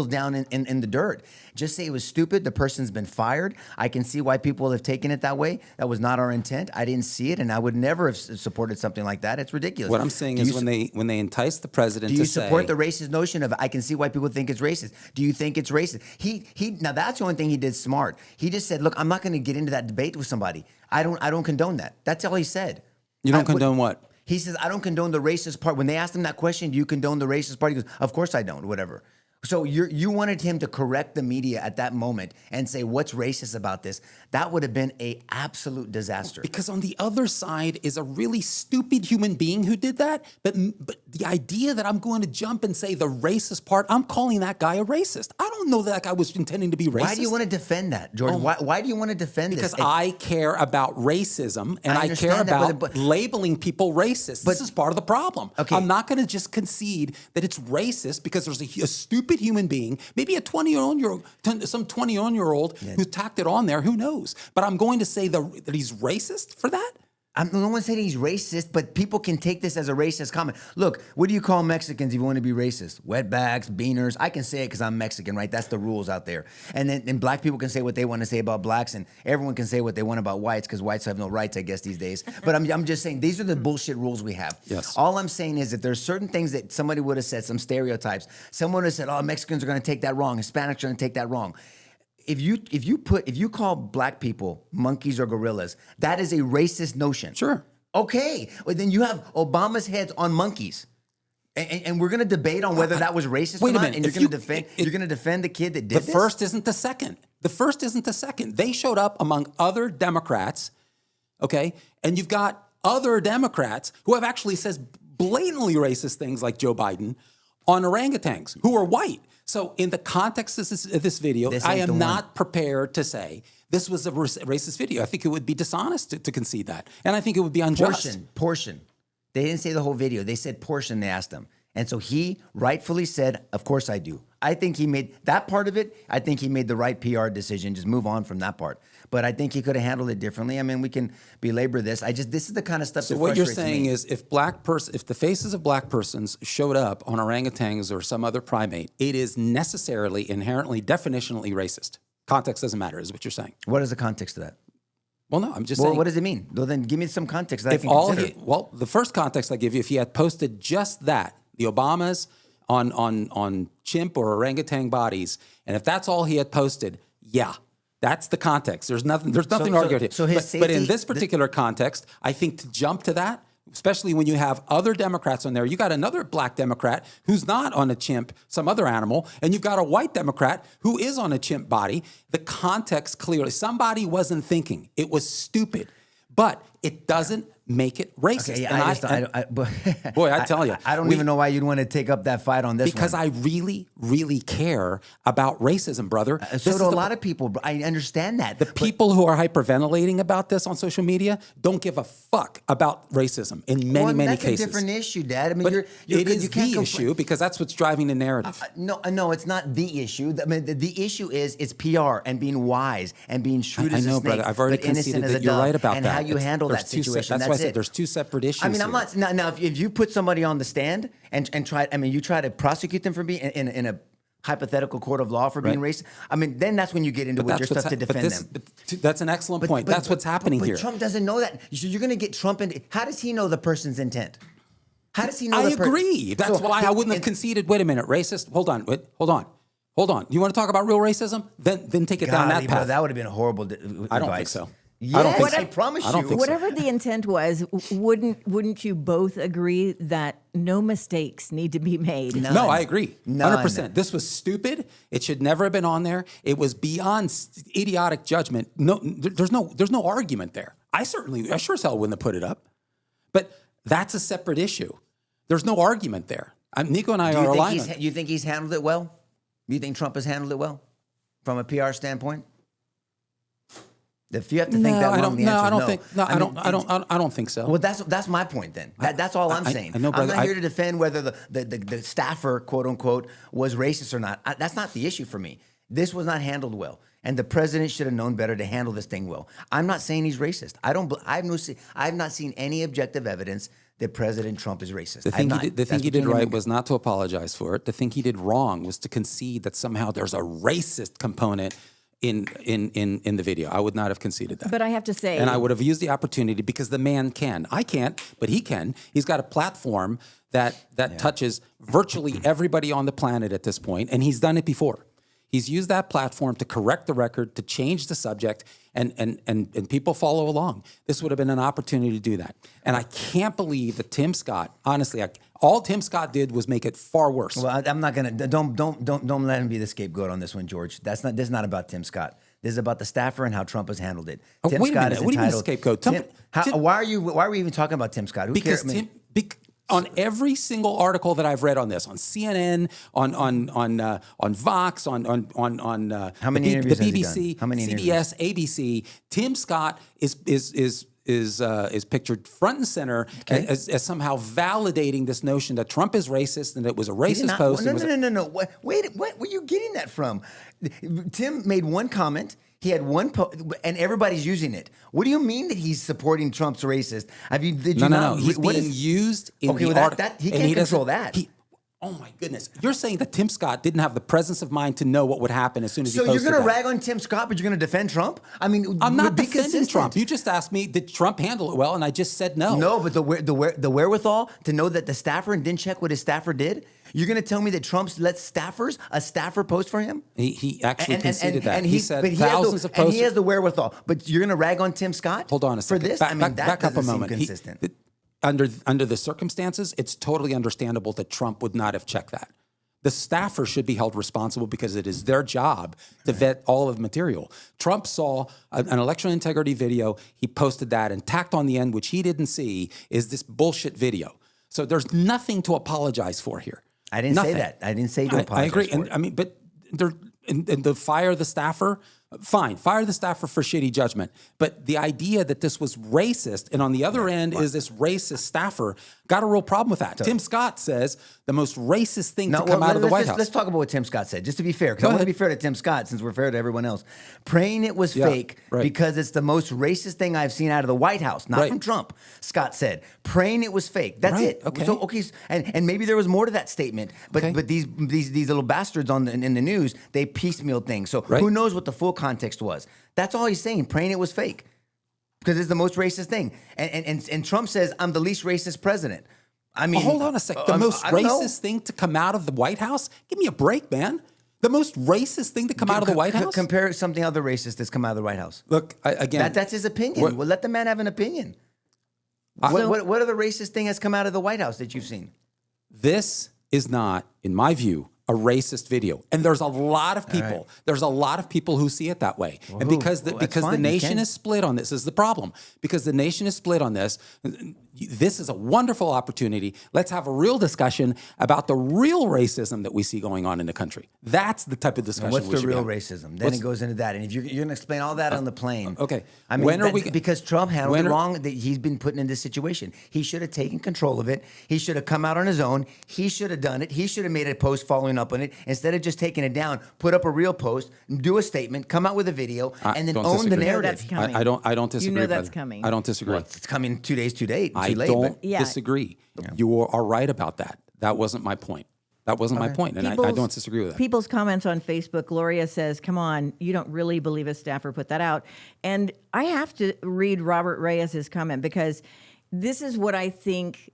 Speaker 4: down in the dirt. Just say it was stupid. The person's been fired. I can see why people have taken it that way. That was not our intent. I didn't see it, and I would never have supported something like that. It's ridiculous.
Speaker 3: What I'm saying is when they entice the president
Speaker 4: do
Speaker 3: to
Speaker 4: you
Speaker 3: say,
Speaker 4: support the racist notion of I can see why people think it's racist? Do you think it's racist? He now that's the only thing he did smart. He just said, look, I'm not going to get into that debate with somebody. I don't condone that. That's all he said.
Speaker 3: you don't condone what?
Speaker 4: He says, I don't condone the racist part. When they asked him that question, do you condone the racist part? He goes, of course I don't, or whatever. So you wanted him to correct the media at that moment and say, what's racist about this? That would have been an absolute disaster.
Speaker 3: Because on the other side is a really stupid human being who did that. But the idea that I'm going to jump and say the racist part, I'm calling that guy a racist. I don't know that guy was intending to be racist.
Speaker 4: Why do you want to defend that, Jordan? Why do you want to defend
Speaker 3: Because
Speaker 4: this?
Speaker 3: I care about racism and I care
Speaker 4: understand that,
Speaker 3: about
Speaker 4: but-
Speaker 3: labeling people racist. This is part of the problem.
Speaker 4: Okay.
Speaker 3: I'm not going to just concede that it's racist because there's a stupid human being, maybe a 21-year-old who tacked it on there. Who knows? But I'm going to say that he's racist for that.
Speaker 4: No one's saying he's racist, but people can take this as a racist comment. Look, what do you call Mexicans if you want to be racist? Wetbacks, beaners. I can say it because I'm Mexican, right? That's the rules out there. And then black people can say what they want to say about blacks, and everyone can say what they want about whites because whites have no rights, I guess, these days. But I'm just saying these are the bullshit rules we have.
Speaker 3: Yes.
Speaker 4: All I'm saying is that there's certain things that somebody would have said, some stereotypes. Someone would have said, oh, Mexicans are going to take that wrong. Hispanics are going to take that wrong. If you call black people monkeys or gorillas, that is a racist notion.
Speaker 3: Sure.
Speaker 4: Okay. Well, then you have Obama's heads on monkeys. And we're going to debate on whether that was racist
Speaker 3: Wait
Speaker 4: or
Speaker 3: a
Speaker 4: not.
Speaker 3: minute.
Speaker 4: And
Speaker 3: If
Speaker 4: you're going to defend the kid that did
Speaker 3: The
Speaker 4: this?
Speaker 3: first isn't the second. The first isn't the second. They showed up among other Democrats, okay? And you've got other Democrats who have actually says blatantly racist things like Joe Biden on orangutans who are white. So in the context of this video, I am not prepared to say this was a racist video. I think it would be dishonest to concede that. And I think it would be unjust.
Speaker 4: Portion. They didn't say the whole video. They said portion, they asked him. And so he rightfully said, of course I do. I think he made that part of it. I think he made the right PR decision. Just move on from that part. But I think he could have handled it differently. I mean, we can belabor this. This is the kind of stuff
Speaker 3: So
Speaker 4: that
Speaker 3: what you're
Speaker 4: frustrates
Speaker 3: saying
Speaker 4: me.
Speaker 3: is if the faces of black persons showed up on orangutans or some other primate, it is necessarily, inherently, definitionally racist. Context doesn't matter, is what you're saying.
Speaker 4: What is the context of that?
Speaker 3: Well, no, I'm just
Speaker 4: Well,
Speaker 3: saying.
Speaker 4: what does it mean? Well, then give me some context that I can consider.
Speaker 3: The first context I give you, if he had posted just that, the Obamas on chimp or orangutan bodies, and if that's all he had posted, yeah, that's the context. There's nothing to argue here.
Speaker 4: So his
Speaker 3: but in
Speaker 4: safety-
Speaker 3: this particular context, I think to jump to that, especially when you have other Democrats on there, you got another black Democrat who's not on a chimp, some other animal, and you've got a white Democrat who is on a chimp body. The context clearly, somebody wasn't thinking. It was stupid, but it doesn't make it racist.
Speaker 4: Okay,
Speaker 3: And boy, I tell you,
Speaker 4: I don't even know why you'd want to take up that fight on this
Speaker 3: because
Speaker 4: one.
Speaker 3: I really, really care about racism, brother.
Speaker 4: So do a lot of people. I understand that.
Speaker 3: The people who are hyperventilating about this on social media don't give a fuck about racism in many
Speaker 4: that's
Speaker 3: cases.
Speaker 4: a different issue, Dad. I mean,
Speaker 3: But
Speaker 4: it
Speaker 3: is
Speaker 4: you can't
Speaker 3: the issue because that's what's driving the narrative.
Speaker 4: No, it's not the issue. I mean, the issue is it's PR and being wise and being shrewd
Speaker 3: I
Speaker 4: as a
Speaker 3: know,
Speaker 4: snake,
Speaker 3: brother. I've already
Speaker 4: but innocent
Speaker 3: conceded
Speaker 4: as a
Speaker 3: that you're
Speaker 4: dove,
Speaker 3: right about
Speaker 4: and
Speaker 3: that.
Speaker 4: how you handle that
Speaker 3: There's two
Speaker 4: situation.
Speaker 3: that's why I said there's two separate issues.
Speaker 4: I mean, I'm
Speaker 3: here.
Speaker 4: not now. If you put somebody on the stand and try, I mean, you try to prosecute them for being in a hypothetical court of law for being racist. I mean, then that's when you get into your stuff to defend them.
Speaker 3: That's an excellent point. That's what's happening
Speaker 4: but
Speaker 3: here.
Speaker 4: Trump doesn't know that. So you're going to get Trump in. How does he know the person's intent? How does he know?
Speaker 3: I agree. That's why I wouldn't have conceded. Wait a minute, racist. Hold on. You want to talk about real racism? Then take it down that path.
Speaker 4: That would have been a horrible.
Speaker 3: I don't think so.
Speaker 4: Yes,
Speaker 3: I don't think so.
Speaker 4: I promise
Speaker 3: I don't
Speaker 4: you.
Speaker 3: think so.
Speaker 2: Whatever the intent was, wouldn't you both agree that no mistakes need to be made?
Speaker 3: No, I agree.
Speaker 4: None.
Speaker 3: 100%. This was stupid. It should never have been on there. It was beyond idiotic judgment. No, there's no argument there. I sure as hell wouldn't have put it up. But that's a separate issue. There's no argument there. Nico and I are aligned.
Speaker 4: You think he's handled it well? You think Trump has handled it well from a PR standpoint? If you have to think that long, the answer is no.
Speaker 3: I don't think so.
Speaker 4: Well, that's my point then. That's all I'm saying.
Speaker 3: I know, brother,
Speaker 4: I'm not here to defend whether the staffer, quote unquote, was racist or not. That's not the issue for me. This was not handled well, and the president should have known better to handle this thing well. I'm not saying he's racist. I've not seen any objective evidence that President Trump is racist.
Speaker 3: The thing he did right was not to apologize for it. The thing he did wrong was to concede that somehow there's a racist component in the video. I would not have conceded that.
Speaker 2: But I have to say,
Speaker 3: And I would have used the opportunity because the man can. I can't, but he can. He's got a platform that touches virtually everybody on the planet at this point, and he's done it before. He's used that platform to correct the record, to change the subject, and people follow along. This would have been an opportunity to do that. And I can't believe that Tim Scott, honestly, all Tim Scott did was make it far worse.
Speaker 4: Well, I'm not gonna don't let him be the scapegoat on this one, George. This is not about Tim Scott. This is about the staffer and how Trump has handled it. Tim
Speaker 3: wait a
Speaker 4: Scott
Speaker 3: minute.
Speaker 4: is
Speaker 3: What do you mean
Speaker 4: entitled.
Speaker 3: scapegoat?
Speaker 4: Why are we even talking about Tim Scott? Who
Speaker 3: Because
Speaker 4: cares? I mean,
Speaker 3: on every single article that I've read on this, on CNN, on Vox, on
Speaker 4: How many
Speaker 3: the
Speaker 4: interviews has he
Speaker 3: BBC,
Speaker 4: done? How many
Speaker 3: CBS, ABC, Tim Scott is pictured front and center as somehow validating this notion that Trump is racist and it was a
Speaker 4: he did
Speaker 3: racist
Speaker 4: not-
Speaker 3: post.
Speaker 4: No. Wait, what were you getting that from? Tim made one comment. He had one and everybody's using it. What do you mean that he's supporting Trump's racist?
Speaker 3: No. He's being used in the article.
Speaker 4: He can't control that.
Speaker 3: Oh my goodness! You're saying that Tim Scott didn't have the presence of mind to know what would happen as soon as he
Speaker 4: So
Speaker 3: posted
Speaker 4: you're going to
Speaker 3: that.
Speaker 4: rag on Tim Scott, but you're going to defend Trump? I mean,
Speaker 3: I'm not
Speaker 4: be
Speaker 3: defending
Speaker 4: consistent.
Speaker 3: Trump. You just asked me, did Trump handle it well? And I just said no.
Speaker 4: No, but the wherewithal to know that the staffer didn't check what his staffer did. You're going to tell me that Trump lets a staffer post for him?
Speaker 3: He actually conceded that.
Speaker 4: And
Speaker 3: he said
Speaker 4: but
Speaker 3: thousands of
Speaker 4: and
Speaker 3: posts.
Speaker 4: he has the wherewithal. But you're going to rag on Tim Scott?
Speaker 3: Hold on a second.
Speaker 4: For this?
Speaker 3: Back up a moment.
Speaker 4: Consistent.
Speaker 3: Under the circumstances, it's totally understandable that Trump would not have checked that. The staffer should be held responsible because it is their job to vet all of the material. Trump saw an election integrity video. He posted that and tacked on the end, which he didn't see, is this bullshit video. So there's nothing to apologize for here.
Speaker 4: I didn't say that. I didn't say to apologize.
Speaker 3: I agree.
Speaker 4: For
Speaker 3: And
Speaker 4: it.
Speaker 3: I mean, but and the fire the staffer, fine, fire the staffer for shitty judgment. But the idea that this was racist, and on the other end is this racist staffer, got a real problem with that. Tim Scott says the most racist thing to come out of the White House.
Speaker 4: Let's talk about what Tim Scott said, just to be fair, because I want to be fair to Tim Scott since we're fair to everyone else. Praying it was fake because it's the most racist thing I've seen out of the White House, not from Trump. Scott said, praying it was fake. That's it.
Speaker 3: Okay.
Speaker 4: So and maybe there was more to that statement, but these little bastards in the news, they piecemeal things. So who knows what the full context was? That's all he's saying. Praying it was fake. Because it's the most racist thing. And Trump says, I'm the least racist president. I mean,
Speaker 3: hold on a sec. The most racist thing to come out of the White House? Give me a break, man. The most racist thing to come out of the White House?
Speaker 4: Compare something other racist that's come out of the White House.
Speaker 3: Look, again.
Speaker 4: That's his opinion. Well, let the man have an opinion. What other racist thing has come out of the White House that you've seen?
Speaker 3: This is not, in my view, a racist video. And there's a lot of people.
Speaker 4: right.
Speaker 3: There's a lot of people who see it that way.
Speaker 4: Well,
Speaker 3: and
Speaker 4: who?
Speaker 3: because
Speaker 4: Well, that's
Speaker 3: the
Speaker 4: fine, you
Speaker 3: nation
Speaker 4: can.
Speaker 3: is split on this is the problem. Because the nation is split on this. This is a wonderful opportunity. Let's have a real discussion about the real racism that we see going on in the country. That's the type of discussion
Speaker 4: What's
Speaker 3: we
Speaker 4: the
Speaker 3: should
Speaker 4: real
Speaker 3: be having.
Speaker 4: racism? Then it goes into that. And if you're going to explain all that on the plane.
Speaker 3: Okay.
Speaker 4: I mean,
Speaker 3: When are we-
Speaker 4: because Trump handled
Speaker 3: when
Speaker 4: it
Speaker 3: are-
Speaker 4: wrong, that he's been put in this situation. He should have taken control of it. He should have come out on his own. He should have done it. He should have made a post following up on it. Instead of just taking it down, put up a real post, do a statement, come out with a video, and then
Speaker 3: don't
Speaker 4: own the
Speaker 3: disagree.
Speaker 4: narrative.
Speaker 2: That's coming.
Speaker 3: I don't disagree.
Speaker 2: You know that's
Speaker 3: brother.
Speaker 2: coming.
Speaker 3: I don't disagree.
Speaker 4: Well, it's coming 2 days too late.
Speaker 3: I
Speaker 4: Too late,
Speaker 3: don't
Speaker 4: but-
Speaker 2: Yeah.
Speaker 3: disagree. You are right about that. That wasn't my point. That wasn't my point, and I don't disagree with that.
Speaker 2: People's comments on Facebook, Gloria says, come on, you don't really believe a staffer put that out. And I have to read Robert Reyes's comment because this is what I think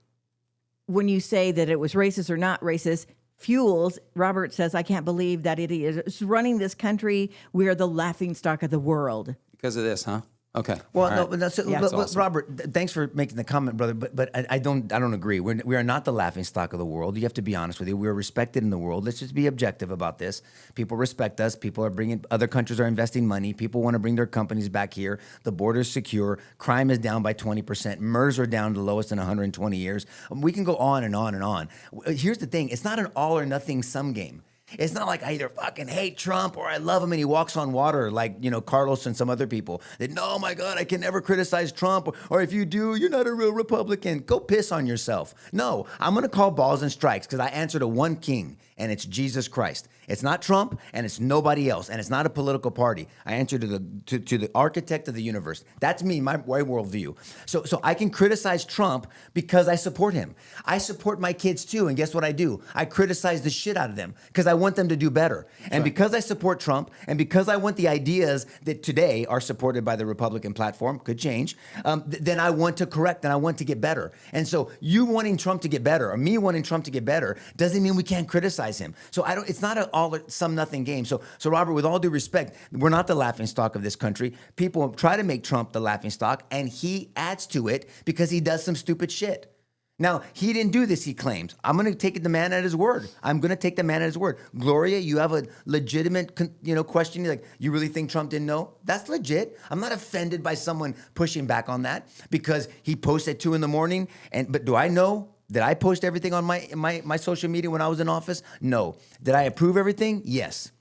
Speaker 2: when you say that it was racist or not racist, fuels, Robert says, I can't believe that idiot is running this country. We are the laughingstock of the world.
Speaker 3: Because of this, huh? Okay.
Speaker 4: Well,
Speaker 3: All
Speaker 4: no,
Speaker 3: right.
Speaker 4: but that's,
Speaker 2: Yeah.
Speaker 4: but,
Speaker 3: That's awesome.
Speaker 4: Robert, thanks for making the comment, brother. But I don't agree. We are not the laughing stock of the world. You have to be honest with you. We are respected in the world. Let's just be objective about this. People respect us. People are bringing. Other countries are investing money. People want to bring their companies back here. The border's secure. Crime is down by 20%. MERS are down to the lowest in 120 years. We can go on and on and on. Here's the thing. It's not an all or nothing sum game. It's not like I either fucking hate Trump or I love him and he walks on water like, Carlos and some other people. That, no, my God, I can never criticize Trump. Or if you do, you're not a real Republican. Go piss on yourself. No, I'm going to call balls and strikes because I answer to one king. and it's Jesus Christ. It's not Trump, and it's nobody else, and it's not a political party. I answer to the architect of the universe. That's me, my worldview. So I can criticize Trump because I support him. I support my kids too, and guess what I do? I criticize the shit out of them because I want them to do better. And because I support Trump, and because I want the ideas that today are supported by the Republican platform, could change, then I want to correct and I want to get better. And so you wanting Trump to get better, or me wanting Trump to get better, doesn't mean we can't criticize him. So it's not an all or some nothing game. So Robert, with all due respect, we're not the laughingstock of this country. People try to make Trump the laughingstock, and he adds to it because he does some stupid shit. Now, he didn't do this, he claims. I'm going to take the man at his word. I'm going to take the man at his word. Gloria, you have a legitimate question. You're like, you really think Trump didn't know? That's legit. I'm not offended by someone pushing back on that because he posted at 2 a.m. But do I know? Did I post everything on my social media when I was in office? No. Did I approve everything? Yes.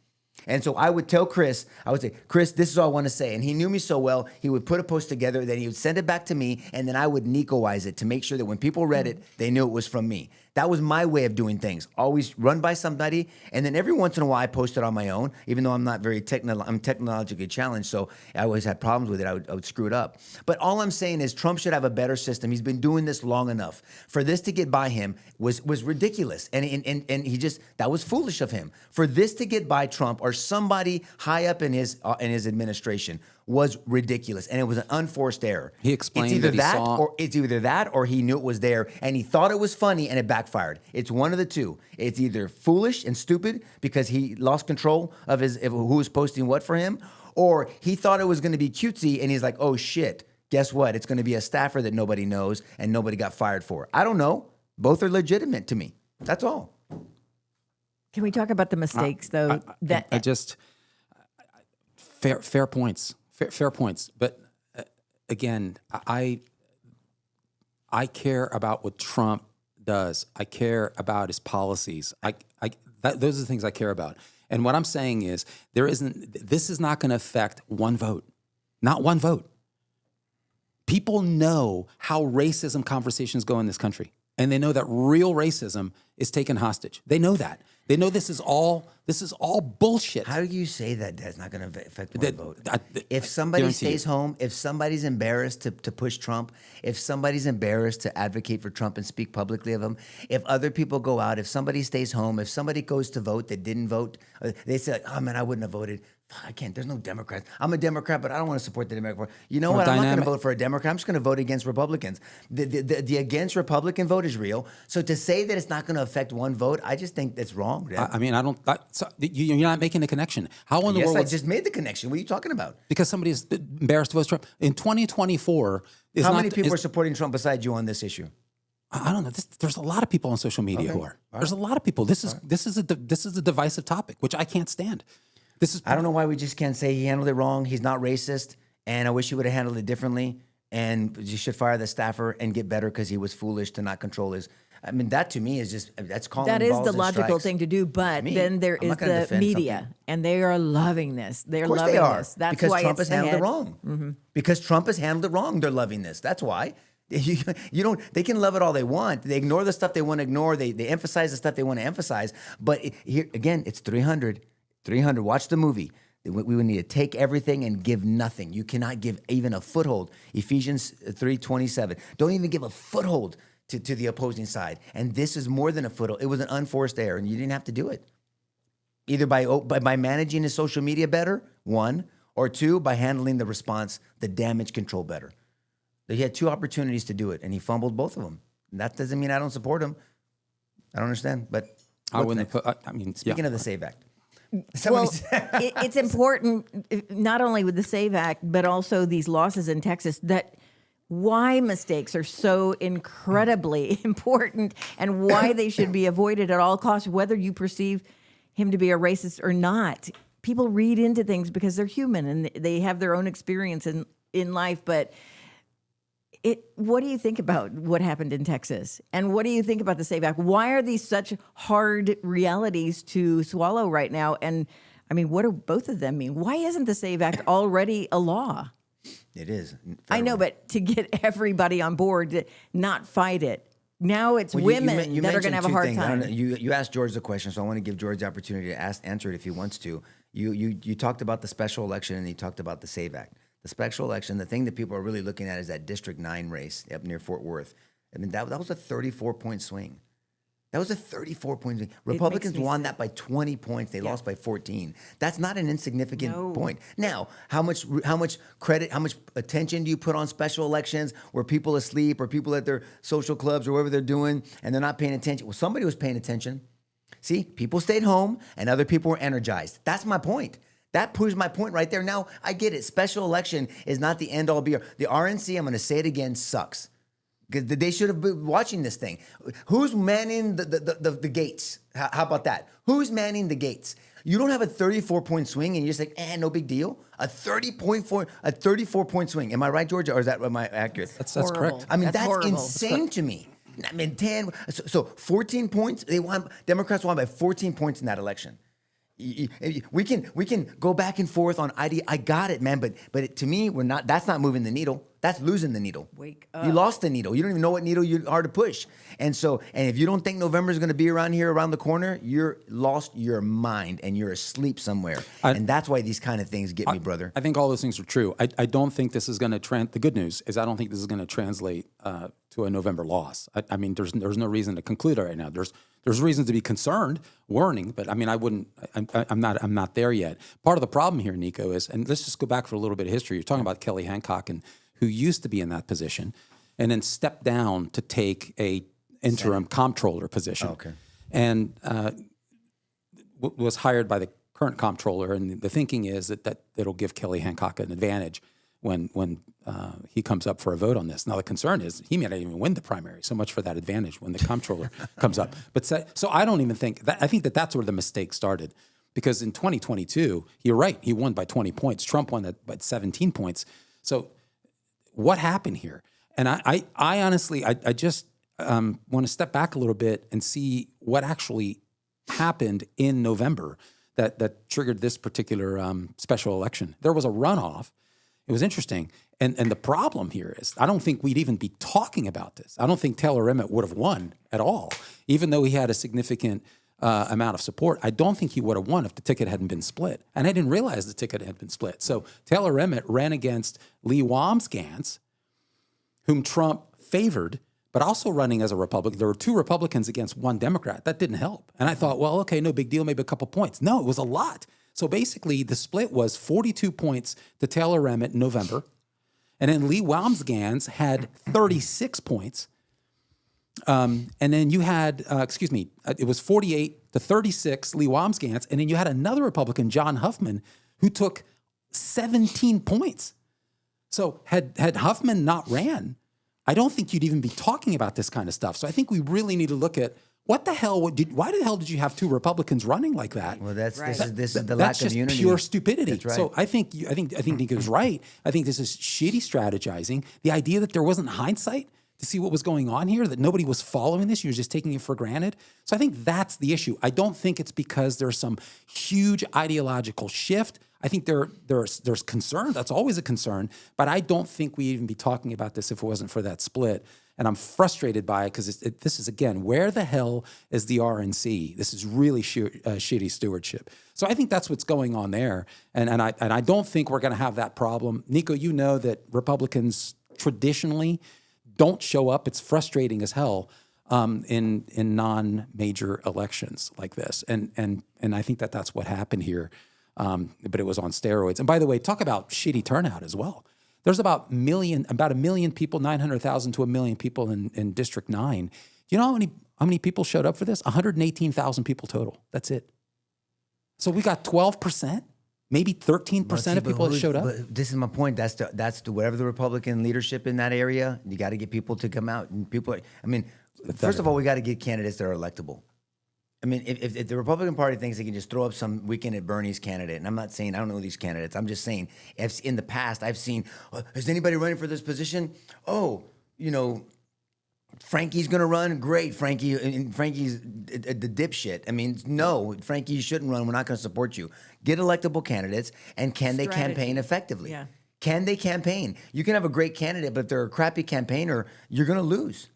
Speaker 4: And so I would tell Chris, I would say, Chris, this is all I want to say. And he knew me so well, he would put a post together, then he would send it back to me, and then I would Nicoize it to make sure that when people read it, they knew it was from me. That was my way of doing things. Always run by somebody, and then every once in a while I post it on my own, even though I'm not very I'm technologically challenged, so I always had problems with it. I would screw it up. But all I'm saying is Trump should have a better system. He's been doing this long enough. For this to get by him was ridiculous, and he just, that was foolish of him. For this to get by Trump or somebody high up in his administration was ridiculous, and it was an unforced error.
Speaker 3: He explained that he saw...
Speaker 4: or it's either that or he knew it was there, and he thought it was funny, and it backfired. It's one of the two. It's either foolish and stupid because he lost control of who was posting what for him, or he thought it was going to be cutesy, and he's like, oh, shit, guess what? It's going to be a staffer that nobody knows and nobody got fired for. I don't know. Both are legitimate to me. That's all.
Speaker 2: Can we talk about the mistakes, though?
Speaker 3: Fair points. Fair points. But again, I care about what Trump does. I care about his policies. Those are the things I care about. And what I'm saying is this is not going to affect one vote. Not one vote. People know how racism conversations go in this country. And they know that real racism is taken hostage. They know that. They know this is all bullshit.
Speaker 4: How do you say that that's not going to affect one vote? If somebody stays home, if somebody's embarrassed to push Trump, if somebody's embarrassed to advocate for Trump and speak publicly of him, if other people go out, if somebody stays home, if somebody goes to vote that didn't vote, they say, oh man, I wouldn't have voted. I can't. There's no Democrats. I'm a Democrat, but I don't want to support the Democrat. You know what? I'm not going to vote for a Democrat. I'm just going to vote against Republicans. The against Republican vote is real. So to say that it's not going to affect one vote, I just think that's wrong.
Speaker 3: I mean, I don't. You're not making a connection. How in the world?
Speaker 4: Yes, I just made the connection. What are you talking about?
Speaker 3: Because somebody is embarrassed to vote Trump in 2024.
Speaker 4: How many people are supporting Trump besides you on this issue?
Speaker 3: I don't know. There's a lot of people on social media who are. There's a lot of people. This is a divisive topic, which I can't stand. I
Speaker 4: don't know why we just can't say he handled it wrong. He's not racist, and I wish he would have handled it differently. And you should fire the staffer and get better because he was foolish to not control his. I mean, that to me is just that's calling.
Speaker 2: That is
Speaker 4: balls
Speaker 2: the
Speaker 4: and
Speaker 2: logical
Speaker 4: strikes.
Speaker 2: thing to do, but then there is the media, and they are loving this. They're
Speaker 4: of course
Speaker 2: loving
Speaker 4: they are.
Speaker 2: this. That's
Speaker 4: because
Speaker 2: why
Speaker 4: Trump
Speaker 2: it's
Speaker 4: has handled it
Speaker 2: ahead.
Speaker 4: wrong.
Speaker 2: Mm-hmm.
Speaker 4: Because Trump has handled it wrong. They're loving this. That's why. You don't. They can love it all they want. They ignore the stuff they want to ignore. They emphasize the stuff they want to emphasize. But here again, it's 300. 300. Watch the movie. We would need to take everything and give nothing. You cannot give even a foothold. Ephesians 3:27. Don't even give a foothold to the opposing side. And this is more than a foothold. It was an unforced error, and you didn't have to do it. Either by managing his social media better, one, or two, by handling the response, the damage control better. He had two opportunities to do it, and he fumbled both of them. And that doesn't mean I don't support him. I don't understand, but
Speaker 3: I wouldn't put. I mean,
Speaker 4: speaking of the SAVE Act.
Speaker 2: Well, it's important, not only with the SAVE Act, but also these losses in Texas, that why mistakes are so incredibly important and why they should be avoided at all costs, whether you perceive him to be a racist or not. People read into things because they're human and they have their own experience in life, but what do you think about what happened in Texas? And what do you think about the SAVE Act? Why are these such hard realities to swallow right now? And I mean, what do both of them mean? Why isn't the SAVE Act already a law?
Speaker 4: It is.
Speaker 2: I know, but to get everybody on board, to not fight it, Now it's
Speaker 4: Well,
Speaker 2: women
Speaker 4: you
Speaker 2: that are going to
Speaker 4: mentioned
Speaker 2: have a
Speaker 4: two
Speaker 2: hard
Speaker 4: things. I don't
Speaker 2: time.
Speaker 4: know, you asked George the question, so I want to give George the opportunity to answer it if he wants to. You talked about the special election and you talked about the SAVE Act. The special election, the thing that people are really looking at is that District 9 race up near Fort Worth. I mean, that was a 34-point swing. That was a 34-point swing. Republicans
Speaker 2: me
Speaker 4: won
Speaker 2: sick.
Speaker 4: that by 20 points. They lost by 14. That's not an insignificant point. Now, how much credit, how much attention do you put on special elections where people asleep or people at their social clubs or whatever they're doing and they're not paying attention? Well, somebody was paying attention. See, people stayed home and other people were energized. That's my point. That proves my point right there. Now, I get it. Special election is not the end all be all. The RNC, I'm going to say it again, sucks. Because they should have been watching this thing. Who's manning the gates? How about that? Who's manning the gates? You don't have a 34-point swing and you're just like, no big deal. A 34-point swing. Am I right, Georgia, or am I accurate?
Speaker 3: That's
Speaker 2: Horrible.
Speaker 3: correct.
Speaker 4: I mean, that's
Speaker 2: horrible.
Speaker 4: insane to me. I mean, 10. So 14 points. Democrats won by 14 points in that election. We can go back and forth on idea. I got it, man. But to me, we're not. That's not moving the needle. That's losing the needle.
Speaker 2: Wake
Speaker 4: You
Speaker 2: up.
Speaker 4: lost the needle. You don't even know what needle you are to push. And if you don't think November is going to be around here, around the corner, you're lost your mind and you're asleep somewhere. And that's why these kind of things get me, brother.
Speaker 3: I think all those things are true. I don't think this is going to the good news is I don't think this is going to translate to a November loss. I mean, there's no reason to conclude it right now. There's reasons to be concerned, warning, but I mean, I'm not there yet. Part of the problem here, Nico, is, and let's just go back for a little bit of history. You're talking about Kelly Hancock, and who used to be in that position, and then stepped down to take a interim comptroller position.
Speaker 4: Okay.
Speaker 3: And was hired by the current comptroller, and the thinking is that it'll give Kelly Hancock an advantage when he comes up for a vote on this. Now the concern is he may not even win the primary. So much for that advantage when the comptroller comes up. But so I don't even think that. I think that's where the mistake started, because in 2022, you're right, he won by 20 points. Trump won by 17 points. So what happened here? And I honestly, I just want to step back a little bit and see what actually happened in November that triggered this particular special election. There was a runoff. It was interesting. And the problem here is I don't think we'd even be talking about this. I don't think Taylor Emmett would have won at all, even though he had a significant amount of support. I don't think he would have won if the ticket hadn't been split. And I didn't realize the ticket had been split. So Taylor Emmett ran against Lee Wamsgans, whom Trump favored, but also running as a Republican. There were 2 Republicans against 1 Democrat. That didn't help. And I thought, well, okay, no big deal, maybe a couple points. No, it was a lot. So basically, the split was 42 points to Taylor Emmett in November. And then Lee Wamsgans had 36 points. And then you had, it was 48 to 36, Lee Wamsgans. And then you had another Republican, John Huffman, who took 17 points. So had Huffman not ran, I don't think you'd even be talking about this kind of stuff. So I think we really need to look at why the hell did you have 2 Republicans running like that?
Speaker 4: Well, this is the
Speaker 3: That's
Speaker 4: lack of
Speaker 3: just
Speaker 4: unity.
Speaker 3: pure stupidity.
Speaker 4: That's right.
Speaker 3: So I think Nico's right. I think this is shitty strategizing. The idea that there wasn't hindsight to see what was going on here, that nobody was following this, you're just taking it for granted. So I think that's the issue. I don't think it's because there's some huge ideological shift. I think there's concern. That's always a concern. But I don't think we'd even be talking about this if it wasn't for that split. And I'm frustrated by it because this is, again, where the hell is the RNC? This is really shitty stewardship. So I think that's what's going on there. And I don't think we're going to have that problem. Nico, you know that Republicans traditionally don't show up. It's frustrating as hell in non-major elections like this. And I think that's what happened here. But it was on steroids. And by the way, talk about shitty turnout as well. There's about a million people, 900,000 to 1 million people in District 9. Do you know how many people showed up for this? 118,000 people total. That's it. So we got 12%, maybe 13% of people that showed up.
Speaker 4: But this is my point. That's the whatever the Republican leadership in that area. You got to get people to come out. And first of all, we got to get candidates that are electable. I mean, if the Republican Party thinks they can just throw up some weekend at Bernie's candidate, and I'm not saying I don't know these candidates, I'm just saying, in the past, I've seen, is anybody running for this position? Oh, Frankie's going to run? Great, Frankie. And Frankie's the dipshit. I mean, no, Frankie, you shouldn't run. We're not going to support you. Get electable candidates, and can they campaign effectively?
Speaker 2: Yeah.
Speaker 4: Can they campaign? You can have a great candidate, but if they're a crappy campaigner, you're going to lose.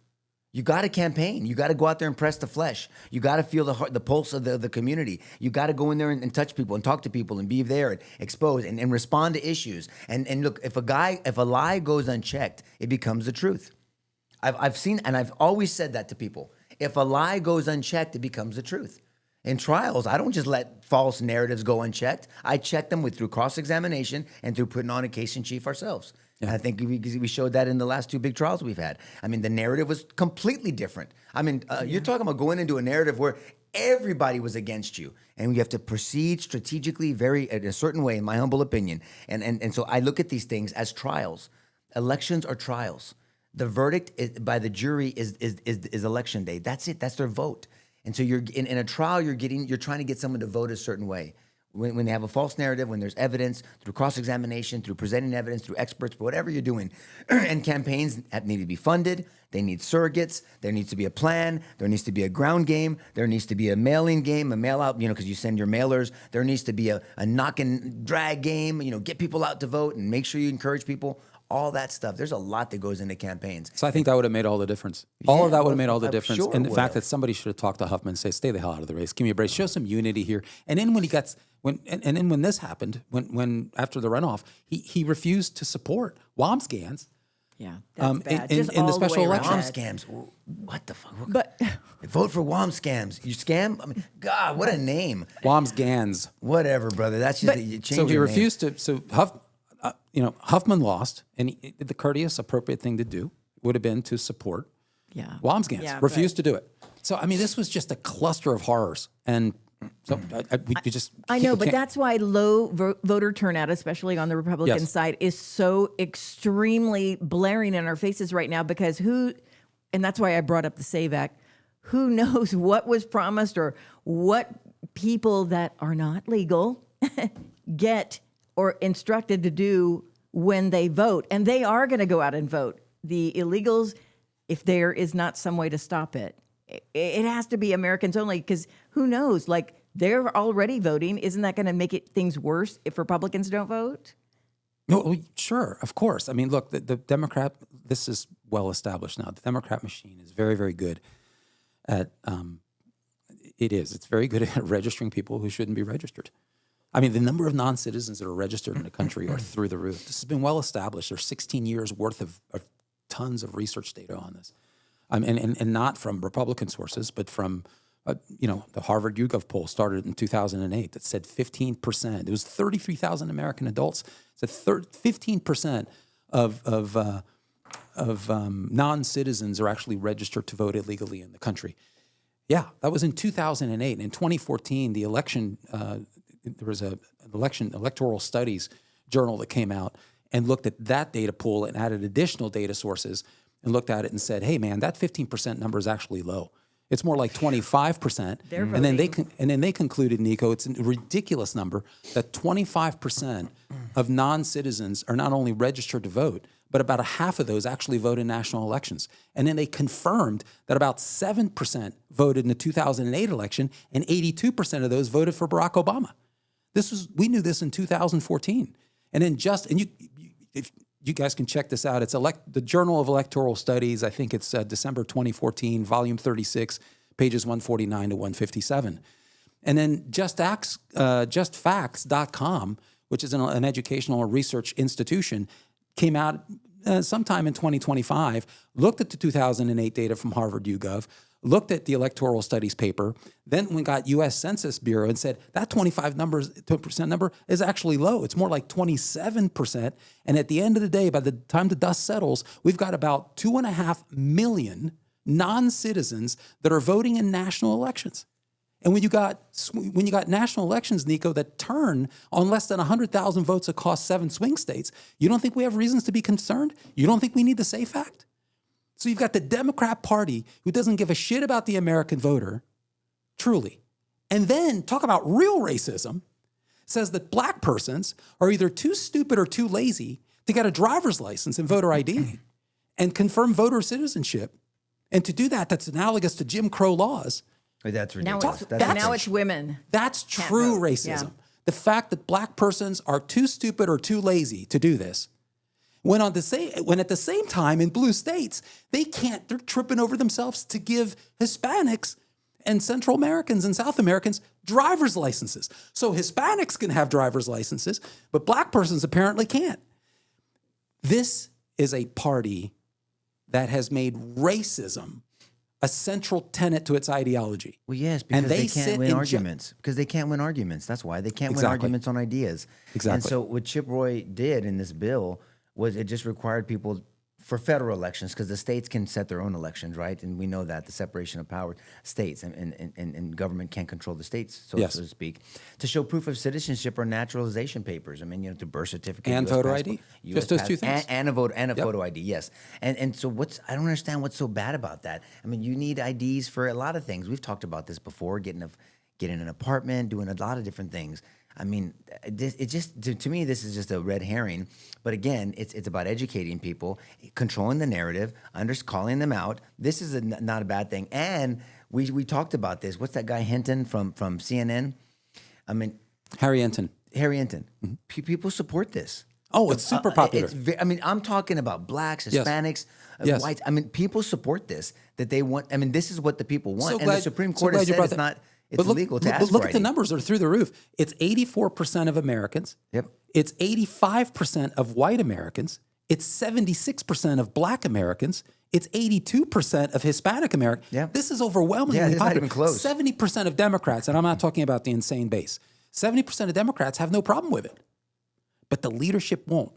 Speaker 4: You got to campaign. You got to go out there and press the flesh. You got to feel the pulse of the community. You got to go in there and touch people and talk to people and be there and expose and respond to issues. And look, if a lie goes unchecked, it becomes the truth. I've seen, and I've always said that to people. If a lie goes unchecked, it becomes the truth. In trials, I don't just let false narratives go unchecked. I check them through cross-examination and through putting on a case in chief ourselves. Yeah. And I think we showed that in the last 2 big trials we've had. I mean, the narrative was completely different. I mean, you're talking about going into a narrative where everybody was against you, and we have to proceed strategically, in a certain way, in my humble opinion. And so I look at these things as trials. Elections are trials. The verdict by the jury is election day. That's it. That's their vote. And so you're in a trial. You're trying to get someone to vote a certain way. When they have a false narrative, when there's evidence, through cross-examination, through presenting evidence, through experts, whatever you're doing, and campaigns need to be funded, they need surrogates, there needs to be a plan, there needs to be a ground game, there needs to be a mailing game, a mail-out, because you send your mailers, there needs to be a knock and drag game, get people out to vote and make sure you encourage people, all that stuff. There's a lot that goes into campaigns.
Speaker 3: So I think that would have made all the difference. All of that would have made all the difference.
Speaker 4: Sure
Speaker 3: and the fact that somebody should have talked to Huffman and say, stay the hell out of the race, give me a break, show some unity here. And then when this happened, when after the runoff, he refused to support WOMSCANs.
Speaker 2: Yeah, that's bad.
Speaker 3: In the special election.
Speaker 4: WOM scams. What the fuck?
Speaker 2: But
Speaker 4: vote for WOM scams. You scam? I mean, God, what a name.
Speaker 3: WOMSGANs.
Speaker 4: Whatever, brother. That's just you change
Speaker 3: So he
Speaker 4: your
Speaker 3: refused to. So Huffman lost, and the courteous, appropriate thing to do would have been to support WOMSGANs.
Speaker 2: Yeah,
Speaker 3: refused to do it. So I mean, this was just a cluster of horrors, and so we just.
Speaker 2: I know, but that's why low voter turnout, especially on the Republican side, is so extremely blaring in our faces right now. Because and that's why I brought up the SAVE Act. Who knows what was promised or what people that are not legal get or instructed to do when they vote. And they are going to go out and vote. The illegals, if there is not some way to stop it, it has to be Americans only, because who knows? Like, they're already voting. Isn't that going to make things worse if Republicans don't vote?
Speaker 3: No, sure, of course. I mean, look, the Democrat, this is well established now. The Democrat machine is very, very good at, it's very good at registering people who shouldn't be registered. I mean, the number of non-citizens that are registered in the country are through the roof. This has been well established. There's 16 years worth of tons of research data on this. And not from Republican sources, but from, the Harvard YouGov poll started in 2008 that said 15%. It was 33,000 American adults. Said 15% of non-citizens are actually registered to vote illegally in the country. Yeah, that was in 2008. In 2014, the election, there was an electoral studies journal that came out and looked at that data pool and added additional data sources and looked at it and said, hey, man, that 15% number is actually low. It's more like 25%. And then they concluded, Nico, it's a ridiculous number that 25% of non-citizens are not only registered to vote, but about a half of those actually vote in national elections. And then they confirmed that about 7% voted in the 2008 election, and 82% of those voted for Barack Obama. We knew this in 2014. And then if you guys can check this out. It's the Journal of Electoral Studies. I think it's December 2014, volume 36, pages 149 to 157. And then justfacts.com, which is an educational research institution, came out sometime in 2025, looked at the 2008 data from Harvard YouGov, looked at the electoral studies paper, then we got U.S. Census Bureau and said that 25% number is actually low. It's more like 27%. And at the end of the day, by the time the dust settles, we've got about 2.5 million non-citizens that are voting in national elections. And when you got national elections, Nico, that turn on less than 100,000 votes across 7 swing states, you don't think we have reasons to be concerned? You don't think we need the SAFE Act? So you've got the Democrat Party who doesn't give a shit about the American voter, truly. And then talk about real racism, says that black persons are either too stupid or too lazy to get a driver's license and voter ID and confirm voter citizenship. And to do that, that's analogous to Jim Crow laws.
Speaker 4: That's
Speaker 2: Now
Speaker 4: ridiculous.
Speaker 2: it's women.
Speaker 3: That's true racism.
Speaker 2: Yeah.
Speaker 3: The fact that black persons are too stupid or too lazy to do this. when at the same time in blue states, they're tripping over themselves to give Hispanics and Central Americans and South Americans driver's licenses. So Hispanics can have driver's licenses, but black persons apparently can't. This is a party that has made racism a central tenet to its ideology.
Speaker 4: Well, yes, because
Speaker 3: And
Speaker 4: they
Speaker 3: sit
Speaker 4: can't win
Speaker 3: in
Speaker 4: arguments. Because they can't win arguments. That's why. They can't win
Speaker 3: Exactly.
Speaker 4: arguments on ideas.
Speaker 3: Exactly.
Speaker 4: And so what Chip Roy did in this bill was it just required people for federal elections, because the states can set their own elections, right? And we know that, the separation of power, states and government can't control the states, so to speak, to show proof of citizenship or naturalization papers. I mean, the birth certificate.
Speaker 3: And
Speaker 4: US
Speaker 3: voter
Speaker 4: passport,
Speaker 3: ID. Just those two things.
Speaker 4: And a photo ID, yes. And so I don't understand what's so bad about that. I mean, you need IDs for a lot of things. We've talked about this before, getting an apartment, doing a lot of different things. I mean, it just to me, this is just a red herring. But again, it's about educating people, controlling the narrative, calling them out. This is not a bad thing. And we talked about this. What's that guy Hinton from CNN? I mean,
Speaker 3: Harry Enton.
Speaker 4: Mm-hmm. People support this.
Speaker 3: Oh, it's super popular.
Speaker 4: I'm talking about blacks,
Speaker 3: Yes.
Speaker 4: Hispanics,
Speaker 3: Yes.
Speaker 4: whites. I mean, people support this, that they want. I mean, this is what the people want. And the Supreme
Speaker 3: so
Speaker 4: Court has
Speaker 3: glad you
Speaker 4: said
Speaker 3: brought
Speaker 4: it's
Speaker 3: that.
Speaker 4: not. It's
Speaker 3: But
Speaker 4: illegal to ask
Speaker 3: But look
Speaker 4: for
Speaker 3: at the
Speaker 4: ID.
Speaker 3: numbers are through the roof. It's 84% of Americans.
Speaker 4: Yep.
Speaker 3: It's 85% of white Americans. It's 76% of black Americans. It's 82% of Hispanic Americans.
Speaker 4: Yeah.
Speaker 3: This is overwhelmingly
Speaker 4: Yeah, it's not
Speaker 3: popular.
Speaker 4: even close.
Speaker 3: 70% of Democrats, and I'm not talking about the insane base, 70% of Democrats have no problem with it. But the leadership won't.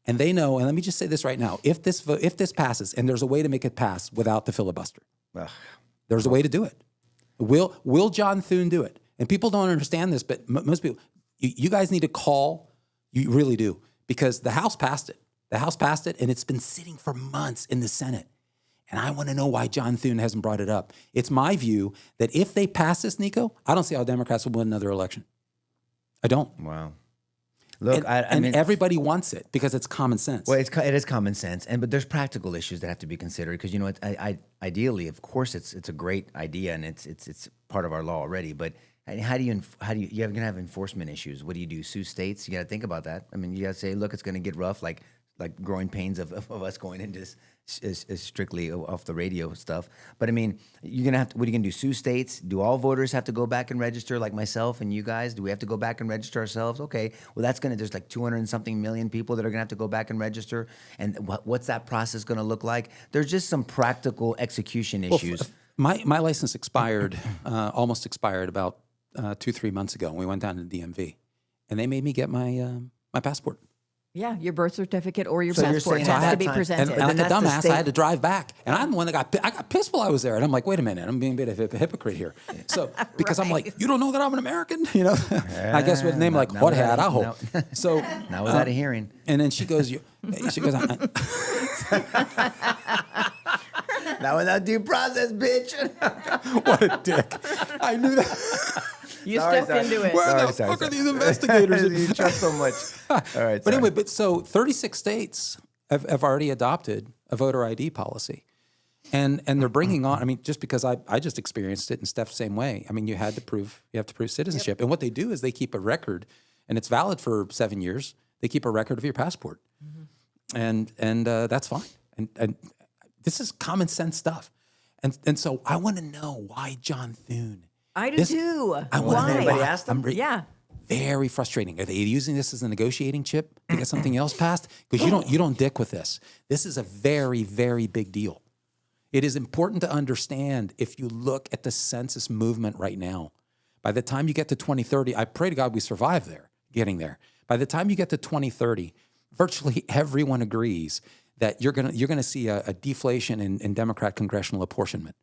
Speaker 3: And they know, and let me just say this right now, if this passes, and there's a way to make it pass without the filibuster,
Speaker 4: Ugh.
Speaker 3: there's a way to do it. Will John Thune do it? And people don't understand this, but most people, you guys need to call. You really do, because the House passed it. The House passed it, and it's been sitting for months in the Senate. And I want to know why John Thune hasn't brought it up. It's my view that if they pass this, Nico, I don't see how Democrats will win another election. I don't.
Speaker 4: Wow. Look,
Speaker 3: And,
Speaker 4: I mean,
Speaker 3: everybody wants it because it's common sense.
Speaker 4: well, it is common sense, but there's practical issues that have to be considered, because ideally, of course, it's a great idea and it's part of our law already. But how do you're going to have enforcement issues? What do you do? Sue states? You got to think about that. I mean, you got to say, look, it's going to get rough, like growing pains of us going into this is strictly off the radio stuff. But I mean, you're gonna have to. What are you gonna do? Sue states? Do all voters have to go back and register, like myself and you guys? Do we have to go back and register ourselves? Okay, well there's like 200 and something million people that are gonna have to go back and register. And what's that process gonna look like? There's just some practical execution issues.
Speaker 3: My license expired, almost expired about 2-3 months ago. And we went down to the DMV, and they made me get my passport.
Speaker 2: Yeah, your birth certificate or your
Speaker 4: So you're
Speaker 2: passport
Speaker 4: saying
Speaker 2: has
Speaker 4: at
Speaker 2: to be
Speaker 4: that time-
Speaker 2: presented.
Speaker 3: And like a
Speaker 4: that's the
Speaker 3: dumbass,
Speaker 4: state-
Speaker 3: I had to drive back. And I'm the one that I got pissed while I was there. And I'm like, wait a minute, I'm being a bit of a hypocrite here. So because I'm like, you don't know that I'm an American? You know? I guess with a name like
Speaker 4: now
Speaker 3: What
Speaker 4: that-
Speaker 3: Hat, I hope. So
Speaker 4: Now without a hearing.
Speaker 3: and then she goes,
Speaker 4: Now without due process, bitch.
Speaker 3: what a dick. I knew that.
Speaker 2: You
Speaker 4: Sorry,
Speaker 2: step into it.
Speaker 3: Where the
Speaker 4: Sorry,
Speaker 3: fuck are
Speaker 4: sorry.
Speaker 3: these investigators?
Speaker 4: You trust so much. All right.
Speaker 3: But anyway, so 36 states have already adopted a voter ID policy. And they're bringing on, I mean, just because I just experienced it and Steph same way. I mean, you have to prove citizenship. And what they do is they keep a record, and it's valid for 7 years. They keep a record of your passport. And that's fine. And this is common sense stuff. And so I want to know why John Thune.
Speaker 2: I do too.
Speaker 3: I want to know
Speaker 4: Anybody
Speaker 3: why.
Speaker 4: asked them?
Speaker 2: Yeah.
Speaker 3: Very frustrating. Are they using this as a negotiating chip to get something else passed? Because you don't dick with this. This is a very, very big deal. It is important to understand, if you look at the census movement right now, by the time you get to 2030, I pray to God we survive getting there. By the time you get to 2030, virtually everyone agrees that you're gonna see a deflation in Democrat congressional apportionment.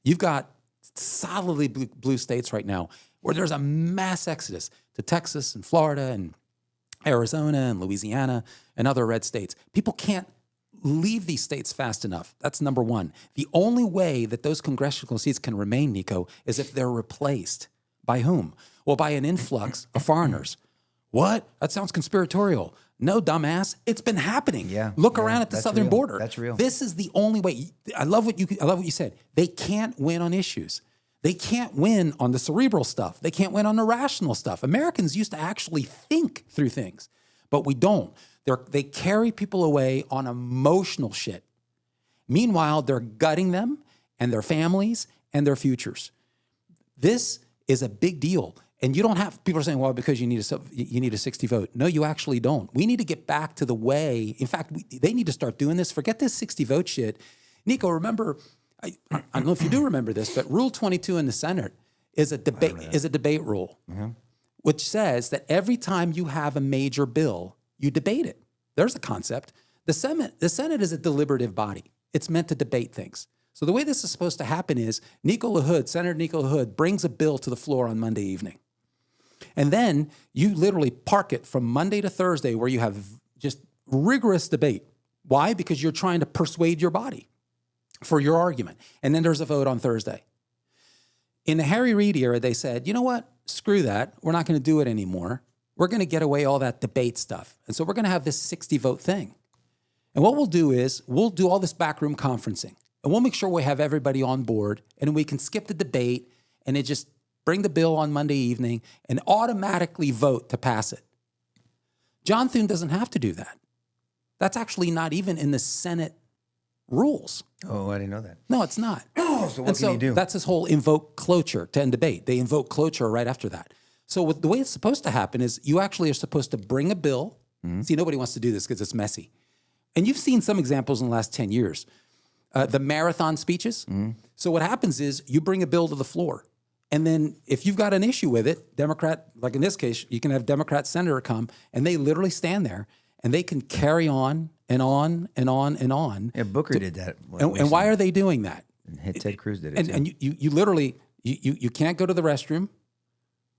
Speaker 3: You've got solidly blue states right now where there's a mass exodus to Texas and Florida and Arizona and Louisiana and other red states. People can't leave these states fast enough. That's number one. The only way that those congressional seats can remain, Nico, is if they're replaced. By whom? Well, by an influx of foreigners. What? That sounds conspiratorial. No, dumbass. It's been happening.
Speaker 4: Yeah,
Speaker 3: Look
Speaker 4: yeah,
Speaker 3: around at the
Speaker 4: that's
Speaker 3: southern
Speaker 4: real.
Speaker 3: border.
Speaker 4: That's real.
Speaker 3: This is the only way. I love what you said. They can't win on issues. They can't win on the cerebral stuff. They can't win on the rational stuff. Americans used to actually think through things, but we don't. They carry people away on emotional shit. Meanwhile, they're gutting them and their families and their futures. This is a big deal. And you don't have, people are saying, well, because you need a 60 vote. No, you actually don't. We need to get back to the way, in fact, they need to start doing this. Forget this 60 vote shit. Nico, remember, I don't know if you do remember this, but Rule 22 in the Senate is a debate rule, which says that every time you have a major bill, you debate it. There's a concept. The Senate is a deliberative body. It's meant to debate things. So the way this is supposed to happen is Senator Nico LaHood brings a bill to the floor on Monday evening. And then you literally park it from Monday to Thursday where you have just rigorous debate. Why? Because you're trying to persuade your body for your argument. And then there's a vote on Thursday. In the Harry Reid era, they said, you know what? Screw that. We're not going to do it anymore. We're going to get away all that debate stuff. And so we're going to have this 60 vote thing. And what we'll do is we'll do all this backroom conferencing. And we'll make sure we have everybody on board. And we can skip the debate and it just bring the bill on Monday evening and automatically vote to pass it. John Thune doesn't have to do that. That's actually not even in the Senate rules.
Speaker 4: Oh, I didn't know that.
Speaker 3: No, it's not.
Speaker 4: So what can he do?
Speaker 3: That's his whole invoke cloture to end debate. They invoke cloture right after that. So the way it's supposed to happen is you actually are supposed to bring a bill. See, nobody wants to do this because it's messy. And you've seen some examples in the last 10 years. The marathon speeches. So what happens is you bring a bill to the floor. And then if you've got an issue with it, Democrat, like in this case, you can have Democrat senator come and they literally stand there and they can carry on and on and on and on.
Speaker 4: Yeah, Booker did that.
Speaker 3: And why are they doing that?
Speaker 4: And Ted Cruz did it too.
Speaker 3: And you literally, you can't go to the restroom.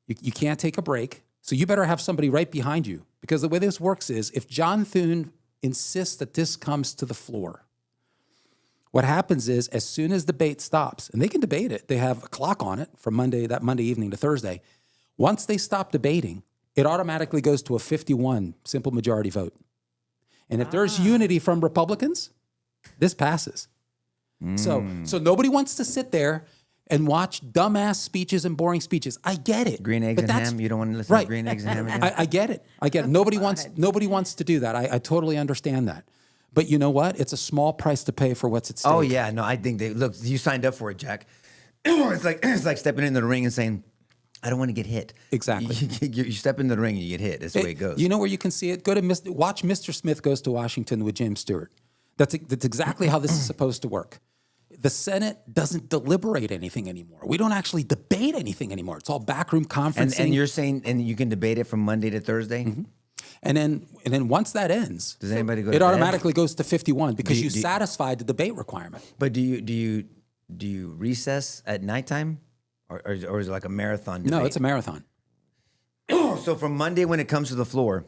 Speaker 3: You can't take a break. So you better have somebody right behind you. Because the way this works is if John Thune insists that this comes to the floor, what happens is as soon as debate stops, and they can debate it, they have a clock on it from that Monday evening to Thursday. Once they stop debating, it automatically goes to a 51 simple majority vote. And if there's unity from Republicans, this passes. So nobody wants to sit there and watch dumbass speeches and boring speeches. I get it.
Speaker 4: Green eggs and ham. You don't want to listen to green eggs and ham again?
Speaker 3: I get it. Nobody wants to do that. I totally understand that. But you know what? It's a small price to pay for what's at stake.
Speaker 4: Oh yeah, no, I think look. You signed up for it, Jack. it's like stepping into the ring and saying, "I don't want to get hit."
Speaker 3: Exactly.
Speaker 4: You step into the ring and you get hit. That's the way it goes.
Speaker 3: You know where you can see it? Watch Mr. Smith Goes to Washington with James Stewart. That's exactly how this is supposed to work. The Senate doesn't deliberate anything anymore. We don't actually debate anything anymore. It's all backroom conferencing.
Speaker 4: And you're saying, and you can debate it from Monday to Thursday.
Speaker 3: And then once that ends,
Speaker 4: does anybody go?
Speaker 3: It automatically goes to 51 because you satisfied the debate requirement.
Speaker 4: But do you recess at nighttime, or is it like a marathon debate?
Speaker 3: No, it's a marathon.
Speaker 4: So from Monday when it comes to the floor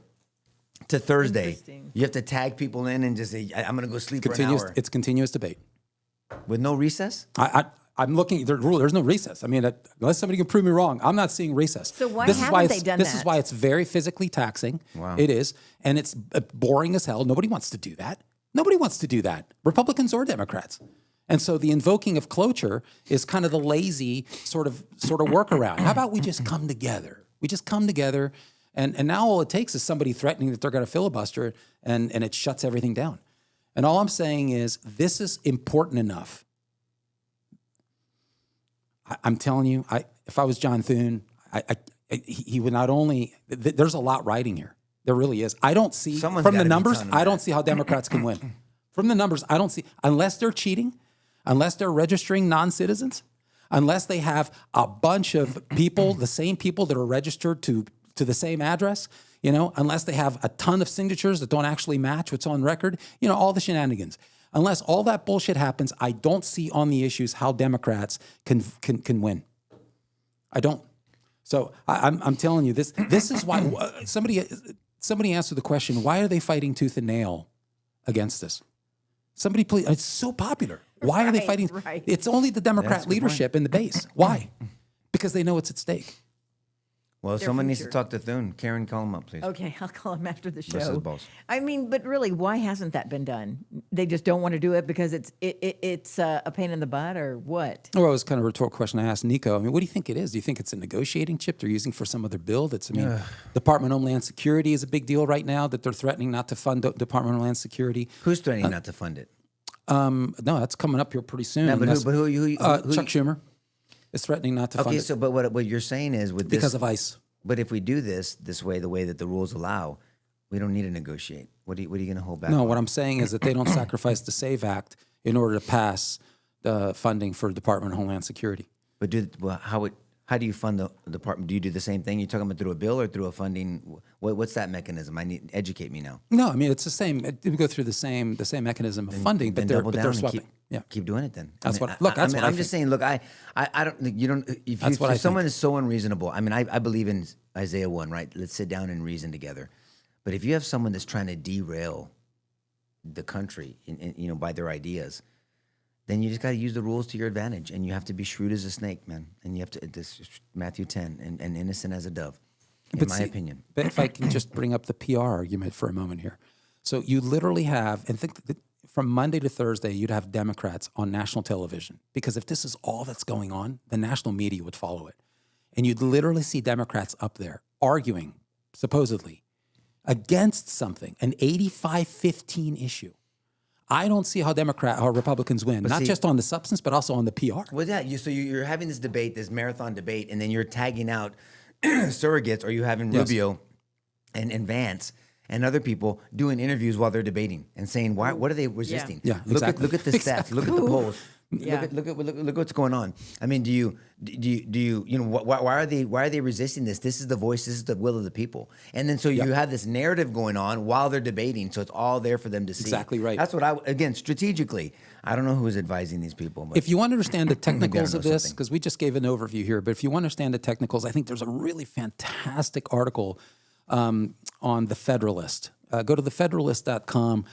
Speaker 4: to Thursday,
Speaker 2: Interesting.
Speaker 4: you have to tag people in and just say, "I'm going to go sleep for an hour."
Speaker 3: It's continuous debate
Speaker 4: with no recess.
Speaker 3: I'm looking at the rule. There's no recess. I mean, unless somebody can prove me wrong, I'm not seeing recess.
Speaker 2: So why
Speaker 3: this
Speaker 2: haven't they done
Speaker 3: This
Speaker 2: that?
Speaker 3: is why it's very physically taxing.
Speaker 4: Wow.
Speaker 3: It is. And it's boring as hell. Nobody wants to do that. Nobody wants to do that. Republicans or Democrats. And so the invoking of cloture is kind of the lazy sort of workaround. How about we just come together? We just come together. And now all it takes is somebody threatening that they're going to filibuster and it shuts everything down. And all I'm saying is this is important enough. I'm telling you, if I was John Thune, he would not only. There's a lot riding here. There really is. I don't see from the numbers. I don't see how Democrats can win. From the numbers, I don't see unless they're cheating, unless they're registering non-citizens, unless they have a bunch of people, the same people that are registered to the same address. Unless they have a ton of signatures that don't actually match what's on record. All the shenanigans. Unless all that bullshit happens, I don't see on the issues how Democrats can win. I don't. So I'm telling you this. This is why somebody answered the question: why are they fighting tooth and nail against this? Somebody, please. It's so popular. Why are they fighting?
Speaker 2: Right.
Speaker 3: It's only the Democrat leadership in the base. Why? Because they know it's at stake.
Speaker 4: Well,
Speaker 2: their
Speaker 4: someone needs to
Speaker 2: future.
Speaker 4: talk to Thune. Karen, call him up, please.
Speaker 2: Okay, I'll call him after the
Speaker 4: Rest of
Speaker 2: show.
Speaker 4: the balls.
Speaker 2: I mean, but really, why hasn't that been done? They just don't want to do it because it's a pain in the butt, or what?
Speaker 3: Well, it was kind of a rhetorical question I asked Nico. I mean, what do you think it is? Do you think it's a negotiating chip they're using for some other bill? Department of Homeland Security is a big deal right now that they're threatening not to fund Department of Homeland Security.
Speaker 4: Who's threatening not to fund it?
Speaker 3: No, that's coming up here pretty soon.
Speaker 4: No, but
Speaker 3: That's-
Speaker 4: who
Speaker 3: Chuck Schumer is threatening not to fund
Speaker 4: Okay,
Speaker 3: it
Speaker 4: so but what you're saying is with this,
Speaker 3: because of ICE.
Speaker 4: but if we do this way, the way that the rules allow, we don't need to negotiate. What are you going to hold back?
Speaker 3: No,
Speaker 4: on?
Speaker 3: what I'm saying is that they don't sacrifice the SAVE Act in order to pass the funding for Department of Homeland Security.
Speaker 4: But how do you fund the department? Do you do the same thing? You're talking about through a bill or through a funding? What's that mechanism? Educate me now.
Speaker 3: No, I mean it's the same. We go through the same mechanism of funding, but
Speaker 4: Then double
Speaker 3: they're
Speaker 4: down and
Speaker 3: swapping.
Speaker 4: keep doing it. Then
Speaker 3: That's
Speaker 4: I mean,
Speaker 3: what- look, that's
Speaker 4: I mean,
Speaker 3: what I
Speaker 4: I'm just saying. Look, I don't. You don't.
Speaker 3: That's what I
Speaker 4: If someone
Speaker 3: think.
Speaker 4: is so unreasonable, I mean, I believe in Isaiah 1, right? Let's sit down and reason together. But if you have someone that's trying to derail the country, by their ideas, then you just got to use the rules to your advantage, and you have to be shrewd as a snake, man. And you have to. This is Matthew 10, and innocent as a dove, in my opinion.
Speaker 3: But if I can just bring up the PR argument for a moment here. So you literally have, and think that from Monday to Thursday, you'd have Democrats on national television. Because if this is all that's going on, the national media would follow it. And you'd literally see Democrats up there arguing, supposedly, against something, an 85-15 issue. I don't see how Republicans win, not
Speaker 4: see-
Speaker 3: just on the substance, but also on the PR.
Speaker 4: Well, yeah. You're having this debate, this marathon debate, and then you're tagging out surrogates, or you having
Speaker 3: Yes.
Speaker 4: Rubio and Vance and other people doing interviews while they're debating and saying, "Why? What are they resisting?"
Speaker 3: Yeah,
Speaker 4: look
Speaker 3: exactly.
Speaker 4: at the stats. Look at the polls.
Speaker 2: Yeah.
Speaker 4: Look what's going on. I mean, do you why are they resisting this? This is the voice. This is the will of the people. And then so you have this narrative going on while they're debating. So it's all there for them to see.
Speaker 3: Exactly right.
Speaker 4: That's what strategically. I don't know who's advising these people. But
Speaker 3: If you want to understand the technicals
Speaker 4: know
Speaker 3: of this,
Speaker 4: something.
Speaker 3: because we just gave an overview here, but if you want to understand the technicals, I think there's a really fantastic article on The Federalist. Go to thefederalist.com.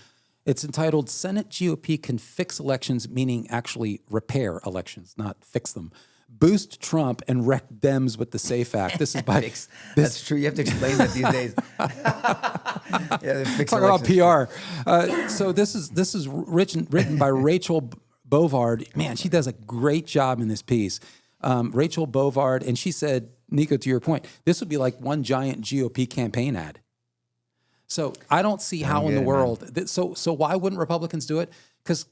Speaker 3: It's entitled "Senate GOP Can Fix Elections," meaning actually repair elections, not fix them. Boost Trump and wreck Dems with the SAFE Act. This is by
Speaker 4: That's true. You have to explain that these days.
Speaker 3: Talk about PR. So this is written by Rachel Bovard. Man, she does a great job in this piece. Rachel Bovard, and she said, Nico, to your point, this would be like one giant GOP campaign ad. So I don't see how in the world. So why wouldn't Republicans do it? Because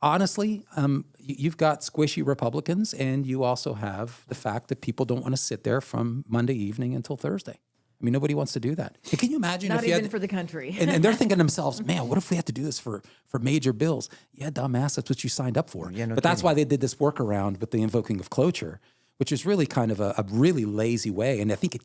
Speaker 3: honestly, you've got squishy Republicans, and you also have the fact that people don't want to sit there from Monday evening until Thursday. I mean, nobody wants to do that. And can you imagine
Speaker 2: Not
Speaker 3: if you
Speaker 2: even
Speaker 3: had,
Speaker 2: for the country.
Speaker 3: and they're thinking to themselves, man, what if we had to do this for major bills? Yeah, dumbass, that's what you signed up for.
Speaker 4: Yeah, no
Speaker 3: but that's
Speaker 4: kidding.
Speaker 3: why they did this workaround with the invoking of cloture, which is really kind of a really lazy way. And I think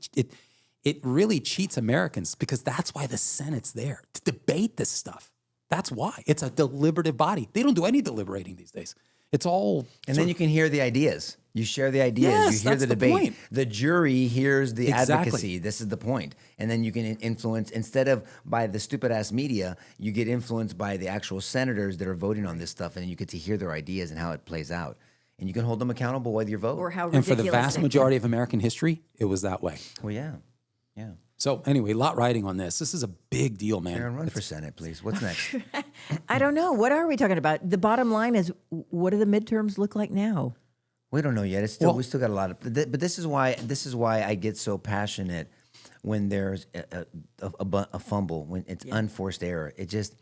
Speaker 3: it really cheats Americans, because that's why the Senate's there, to debate this stuff. That's why. It's a deliberative body. They don't do any deliberating these days. It's all...
Speaker 4: And then you can hear the ideas. You share the ideas.
Speaker 3: Yes,
Speaker 4: you hear
Speaker 3: that's
Speaker 4: the
Speaker 3: the
Speaker 4: debate.
Speaker 3: point.
Speaker 4: The jury hears the
Speaker 3: Exactly.
Speaker 4: advocacy. This is the point. And then you can influence, instead of by the stupid ass media, you get influenced by the actual senators that are voting on this stuff, and you get to hear their ideas and how it plays out. And you can hold them accountable with your vote.
Speaker 2: Or how
Speaker 3: And
Speaker 2: ridiculous.
Speaker 3: for the vast majority of American history, it was that way.
Speaker 4: Well, yeah. Yeah.
Speaker 3: So anyway, a lot riding on this. This is a big deal, man.
Speaker 4: Aaron, run for Senate, please. What's next?
Speaker 2: I don't know. What are we talking about? The bottom line is, what do the midterms look like now?
Speaker 4: We don't know yet. It's still we still got a lot of. But this is why I get so passionate when there's a fumble, when it's unforced error. It just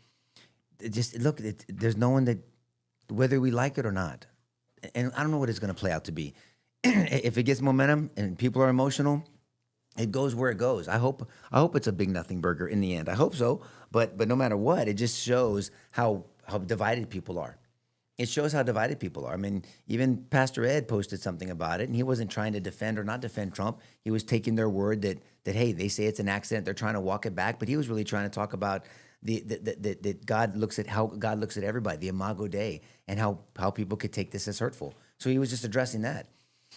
Speaker 4: look. There's no one that, whether we like it or not, and I don't know what it's going to play out to be. If it gets momentum and people are emotional, it goes where it goes. I hope it's a big nothing burger in the end. I hope so. But no matter what, it just shows how divided people are. It shows how divided people are. I mean, even Pastor Ed posted something about it, and he wasn't trying to defend or not defend Trump. He was taking their word that hey, they say it's an accident. They're trying to walk it back, but he was really trying to talk about that God looks at how God looks at everybody, the Imago Dei, and how people could take this as hurtful. So he was just addressing that.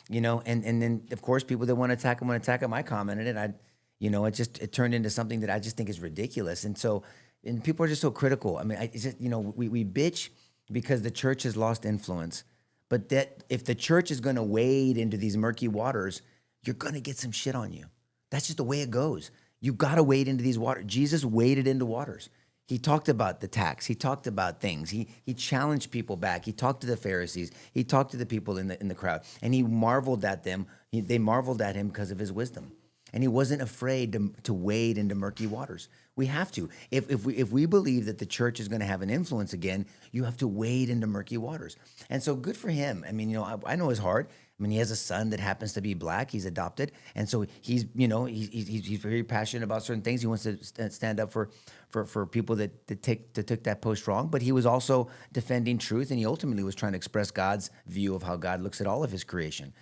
Speaker 4: And then of course people that want to attack him, I commented it. It turned into something that I just think is ridiculous. And people are just so critical. I mean, it's just, we bitch because the church has lost influence, but that if the church is going to wade into these murky waters, you're going to get some shit on you. That's just the way it goes. You got to wade into these waters. Jesus waded into waters. He talked about the tax. He talked about things. He challenged people back. He talked to the Pharisees. He talked to the people in the crowd, and he marveled at them. They marveled at him because of his wisdom, and he wasn't afraid to wade into murky waters. We have to. If we believe that the church is going to have an influence again, you have to wade into murky waters. And so good for him. I mean, I know his heart. I mean, he has a son that happens to be black. He's adopted, and so he's very passionate about certain things. He wants to stand up for people that took that post wrong. But he was also defending truth, and he ultimately was trying to express God's view of how God looks at all of his creation.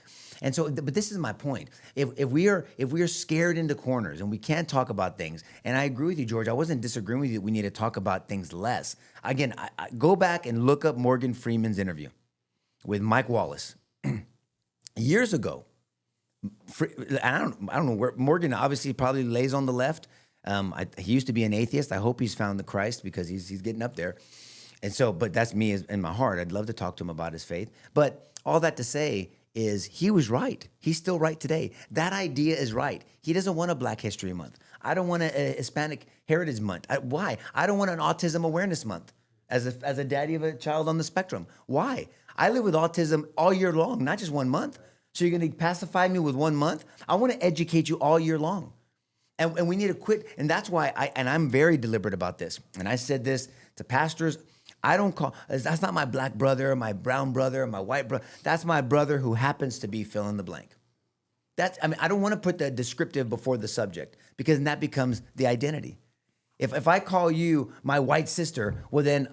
Speaker 4: And so, but this is my point. If we are scared into corners and we can't talk about things, and I agree with you, George. I wasn't disagreeing with you that we need to talk about things less. Again, I go back and look up Morgan Freeman's interview with Mike Wallace. Years ago, I don't know where Morgan obviously probably lays on the left. He used to be an atheist. I hope he's found the Christ because he's getting up there. And so, but that's me in my heart. I'd love to talk to him about his faith. But all that to say is he was right. He's still right today. That idea is right. He doesn't want a Black History Month. I don't want a Hispanic Heritage Month. Why? I don't want an Autism Awareness Month as a daddy of a child on the spectrum. Why? I live with autism all year long, not just 1 month. So you're going to pacify me with 1 month? I want to educate you all year long. And we need to quit. And that's why I'm very deliberate about this. And I said this to pastors. That's not my black brother, my brown brother, my white brother. That's my brother who happens to be fill in the blank. I don't want to put the descriptive before the subject because then that becomes the identity. If I call you my white sister, well then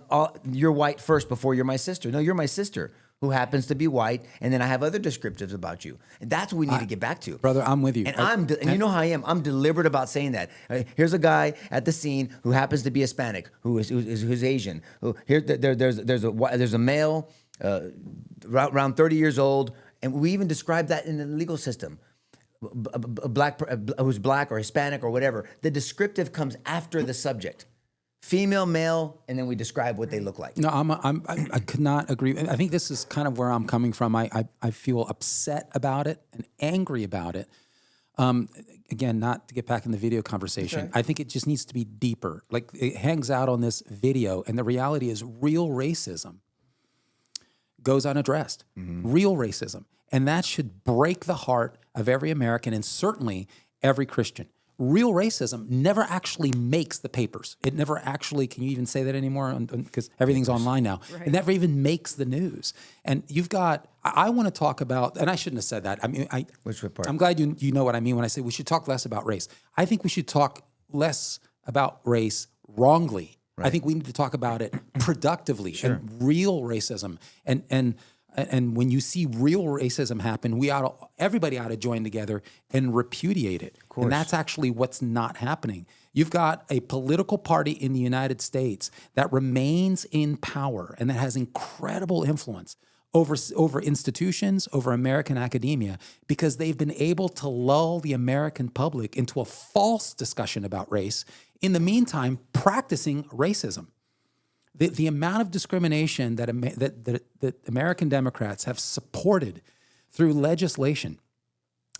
Speaker 4: you're white first before you're my sister. No, you're my sister who happens to be white, and then I have other descriptives about you. And that's what we need to get back to.
Speaker 3: Brother, I'm with you.
Speaker 4: And and you know how I am. I'm deliberate about saying that. Here's a guy at the scene who happens to be Hispanic, who's Asian. There's a male around 30 years old, and we even describe that in the legal system. Who's black or Hispanic or whatever. The descriptive comes after the subject. Female, male, and then we describe what they look like.
Speaker 3: No, I could not agree. I think this is kind of where I'm coming from. I feel upset about it and angry about it. Again, not to get back in the video conversation. Okay. I think it just needs to be deeper. Like it hangs out on this video, and the reality is real racism goes unaddressed. Mm-hmm. Real racism. And that should break the heart of every American and certainly every Christian. Real racism never actually makes the papers. It never actually, can you even say that anymore? Because everything's online now. Right. It never even makes the news. And you've got, I want to talk about, and I shouldn't have said that. I mean,
Speaker 4: which part?
Speaker 3: I'm glad you know what I mean when I say we should talk less about race. I think we should talk less about race wrongly. Right. I think we need to talk about it productively and real racism. And when you see real racism happen, everybody ought to join together and repudiate it. And that's actually what's not happening. You've got a political party in the United States that remains in power and that has incredible influence over institutions, over American academia, because they've been able to lull the American public into a false discussion about race, in the meantime, practicing racism. The amount of discrimination that American Democrats have supported through legislation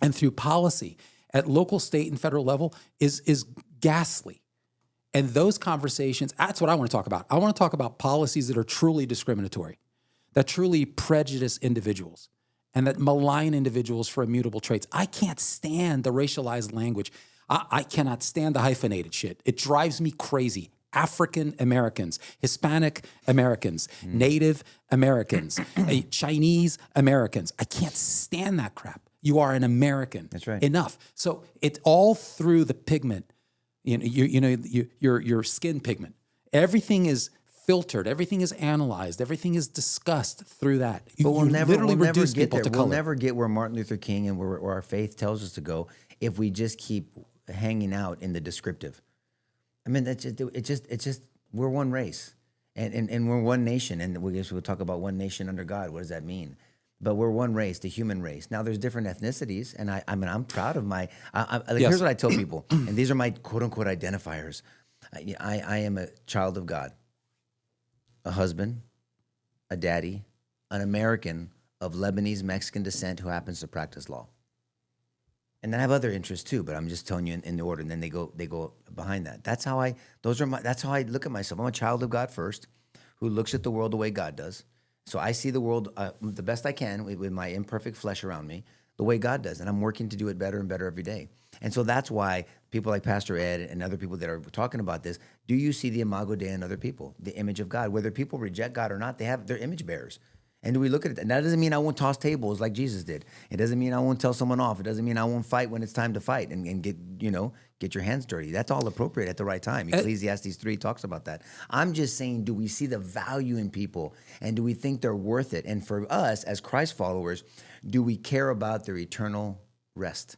Speaker 3: and through policy at local, state, and federal level is ghastly. And those conversations, that's what I want to talk about. I want to talk about policies that are truly discriminatory, that truly prejudice individuals, and that malign individuals for immutable traits. I can't stand the racialized language. I cannot stand the hyphenated shit. It drives me crazy. African Americans, Hispanic Americans, Native Americans, Chinese Americans. I can't stand that crap. You are an American.
Speaker 4: That's right.
Speaker 3: Enough. So it's all through the pigment, your skin pigment. Everything is filtered. Everything is analyzed. Everything is discussed through that.
Speaker 4: But we'll never get there. We'll never get where Martin Luther King and where our faith tells us to go if we just keep hanging out in the descriptive. I mean, it's just we're one race, and we're one nation, and we'll talk about one nation under God. What does that mean? But we're one race, the human race. Now, there's different ethnicities, and I'm proud of my. Here's what I tell people, and these are my quote unquote identifiers. I am a child of God, a husband, a daddy, an American of Lebanese Mexican descent who happens to practice law. And then I have other interests too, but I'm just telling you in the order, and then they go behind that. That's how I look at myself. I'm a child of God first, who looks at the world the way God does. So I see the world the best I can with my imperfect flesh around me, the way God does, and I'm working to do it better and better every day. And so that's why people like Pastor Ed and other people that are talking about this, do you see the imago Dei in other people, the image of God? Whether people reject God or not, they're image bearers. And do we look at it? And that doesn't mean I won't toss tables like Jesus did. It doesn't mean I won't tell someone off. It doesn't mean I won't fight when it's time to fight and get your hands dirty. That's all appropriate at the right time. Ecclesiastes 3 talks about that. I'm just saying, do we see the value in people, and do we think they're worth it? And for us as Christ followers, do we care about their eternal rest?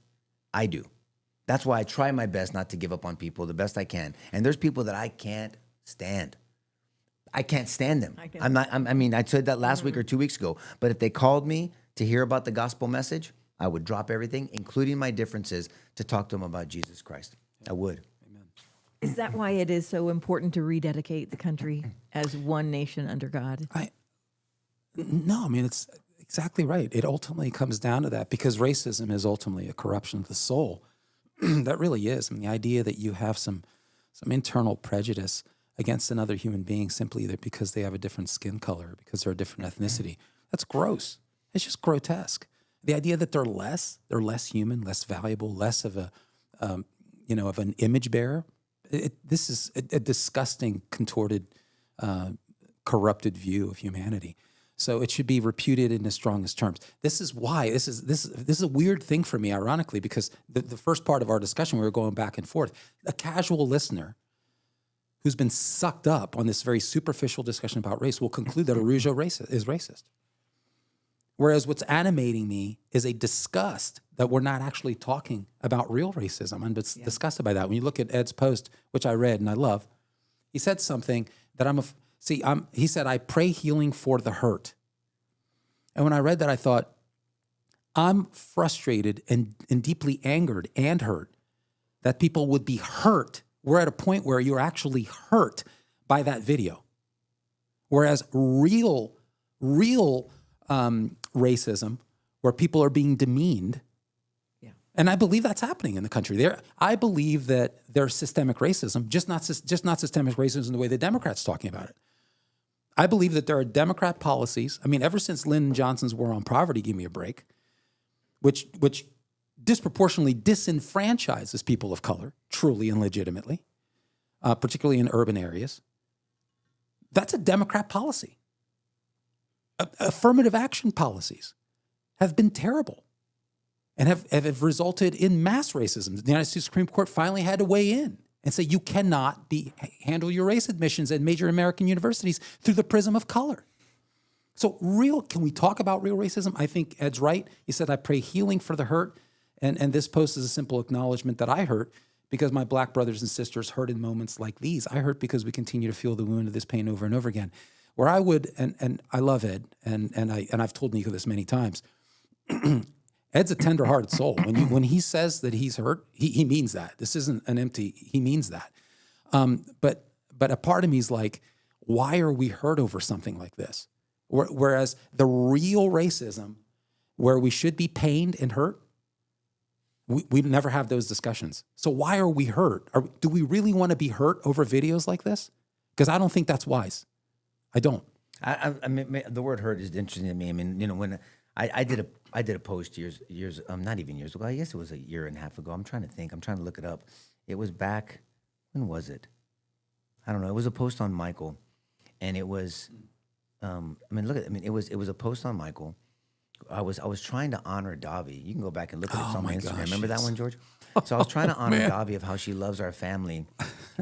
Speaker 4: I do. That's why I try my best not to give up on people the best I can. And there's people that I can't stand. I can't stand them. I said that last week or 2 weeks ago. But if they called me to hear about the gospel message, I would drop everything, including my differences, to talk to them about Jesus Christ. I would.
Speaker 3: Amen.
Speaker 2: Is that why it is so important to rededicate the country as one nation under God?
Speaker 3: No, I mean, it's exactly right. It ultimately comes down to that, because racism is ultimately a corruption of the soul. That really is. I mean, the idea that you have some internal prejudice against another human being simply either because they have a different skin color, because they're a different ethnicity, that's gross. It's just grotesque. The idea that they're less human, less valuable, less of of an image bearer. This is a disgusting, contorted, corrupted view of humanity. So it should be repudiated in the strongest terms. This is why this is a weird thing for me, ironically, because the first part of our discussion, we were going back and forth. A casual listener who's been sucked up on this very superficial discussion about race will conclude that Araujo is racist. Whereas what's animating me is a disgust that we're not actually talking about real racism. I'm disgusted by that. When you look at Ed's post, which I read and I love, he said something that he said, I pray healing for the hurt. And when I read that, I thought, I'm frustrated and deeply angered and hurt that people would be hurt. We're at a point where you're actually hurt by that video. Whereas real racism, where people are being demeaned, and I believe that's happening in the country. I believe that there's systemic racism, just not systemic racism in the way the Democrats talking about it. I believe that there are Democrat policies. I mean, ever since Lyndon Johnson's war on poverty, give me a break, which disproportionately disenfranchises people of color, truly and legitimately, particularly in urban areas. That's a Democrat policy. Affirmative action policies have been terrible and have resulted in mass racism. The United States Supreme Court finally had to weigh in and say you cannot handle your race admissions at major American universities through the prism of color. So can we talk about real racism? I think Ed's right. He said, I pray healing for the hurt. And this post is a simple acknowledgement that I hurt because my black brothers and sisters hurt in moments like these. I hurt because we continue to feel the wound of this pain over and over again. Where I would, and I love Ed, and I've told Nico this many times, Ed's a tender-hearted soul. When he says that he's hurt, he means that. This isn't an empty, he means that. But a part of me is like, why are we hurt over something like this? Whereas the real racism, where we should be pained and hurt, we never have those discussions. So why are we hurt? Do we really want to be hurt over videos like this? Because I don't think that's wise. I don't.
Speaker 4: I mean, the word hurt is interesting to me. I mean, when I did a post years, not even years ago. I guess it was a year and a half ago. I'm trying to think. I'm trying to look it up. It was back. When was it? I don't know. It was a post on Michael, and it was. It was a post on Michael. I was trying to honor Davi. You can go back and look at it. It's on my Instagram. Remember that one, George? So I was trying to honor Davi of how she loves our family,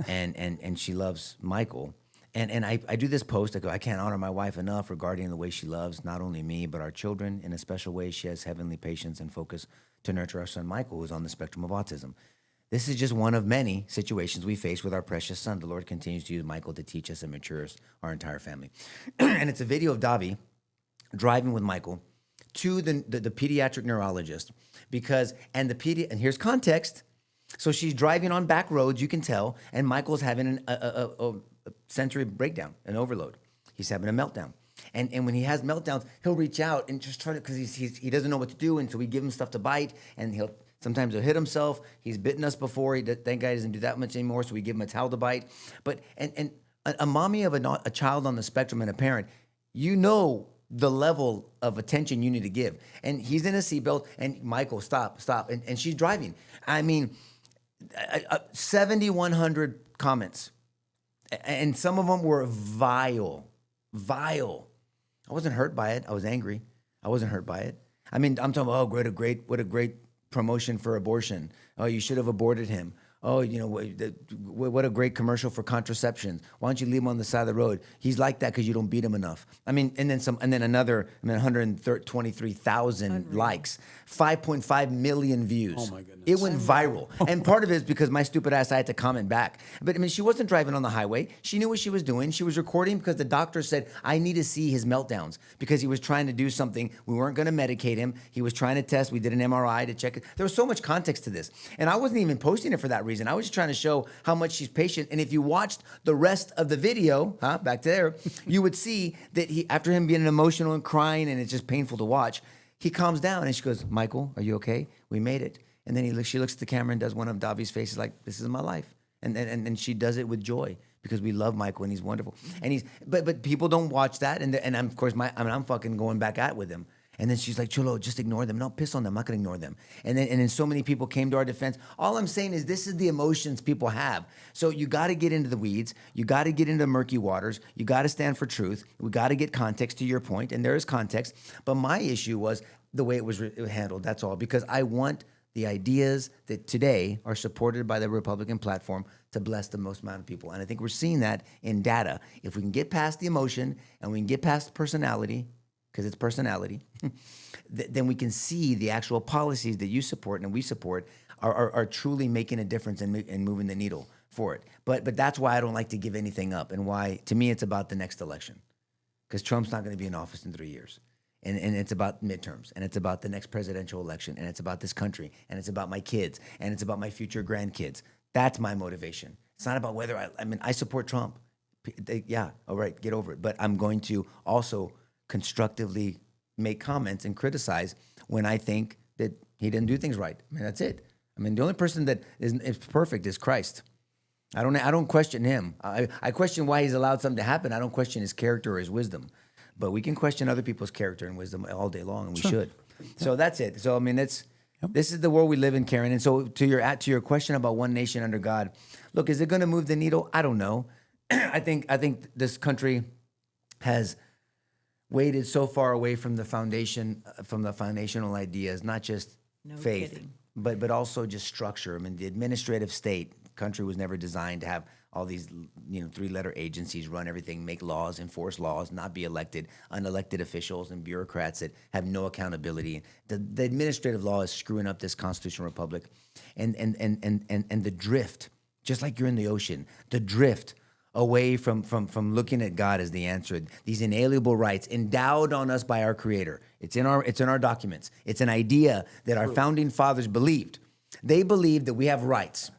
Speaker 4: and she loves Michael. And I do this post. I go, I can't honor my wife enough regarding the way she loves not only me, but our children in a special way. She has heavenly patience and focus to nurture our son, Michael, who's on the spectrum of autism. This is just one of many situations we face with our precious son. The Lord continues to use Michael to teach us and mature us, our entire family. And it's a video of Davi driving with Michael to the pediatric neurologist and here's context. So she's driving on back roads, you can tell, and Michael's having a sensory breakdown, an overload. He's having a meltdown. And when he has meltdowns, he'll reach out and just try to, because he doesn't know what to do, and so we give him stuff to bite, and he'll Sometimes he'll hit himself. He's bitten us before. Thank God he doesn't do that much anymore, so we give him a towel to bite. But and a mommy of a child on the spectrum and a parent, you know the level of attention you need to give. And he's in a seatbelt, and Michael, stop. And she's driving. I mean, 7,100 comments. And some of them were vile. I wasn't hurt by it. I was angry. I wasn't hurt by it. I mean, I'm talking about, what a great promotion for abortion. Oh, you should have aborted him. Oh, you know, what a great commercial for contraception. Why don't you leave him on the side of the road? He's like that because you don't beat him enough. I mean, and then another, 123,000 likes, 5.5 million views.
Speaker 3: Oh my goodness.
Speaker 4: It went viral. And part of it is because my stupid ass, I had to comment back. But I mean, she wasn't driving on the highway. She knew what she was doing. She was recording because the doctor said, I need to see his meltdowns because he was trying to do something. We weren't going to medicate him. He was trying to test. We did an MRI to check it. There was so much context to this. And I wasn't even posting it for that reason. I was just trying to show how much she's patient. And if you watched the rest of the video, back there, you would see that after him being emotional and crying, and it's just painful to watch, he calms down and she goes, Michael, are you okay? We made it. And then she looks at the camera and does one of Davi's faces like, this is my life. And she does it with joy because we love Michael and he's wonderful. And but people don't watch that. And I'm, of course, I'm fucking going back at with him. And then she's like, Chulo, just ignore them. No, piss on them. I'm not going to ignore them. And then so many people came to our defense. All I'm saying is this is the emotions people have. So you got to get into the weeds. You got to get into murky waters. You got to stand for truth. We got to get context to your point, and there is context. But my issue was the way it was handled. That's all. Because I want the ideas that today are supported by the Republican platform to bless the most amount of people. And I think we're seeing that in data. If we can get past the emotion and we can get past the personality, because it's personality, then we can see the actual policies that you support and we support are truly making a difference and moving the needle for it. But that's why I don't like to give anything up, and why, to me, it's about the next election. Because Trump's not going to be in office in 3 years. And it's about midterms, and it's about the next presidential election, and it's about this country, and it's about my kids, and it's about my future grandkids. That's my motivation. It's not about whether I support Trump. Yeah, all right, get over it. But I'm going to also constructively make comments and criticize when I think that he didn't do things right. I mean, that's it. I mean, the only person that is perfect is Christ. I don't question him. I question why he's allowed something to happen. I don't question his character or his wisdom. But we can question other people's character and wisdom all day long, and we should. So that's it. So I mean, this is the world we live in, Karen. And so to your question about one nation under God, look, is it going to move the needle? I don't know. I think this country has waded so far away from the foundation, from the foundational ideas, not just faith, but also just structure. I mean, the administrative state country was never designed to have all these, three-letter agencies run everything, make laws, enforce laws, not be elected, unelected officials and bureaucrats that have no accountability. The administrative law is screwing up this constitutional republic, and the drift, just like you're in the ocean, the drift away from looking at God as the answer. These inalienable rights endowed on us by our Creator. It's in our documents. It's an idea that our founding fathers believed. They believed that we have rights.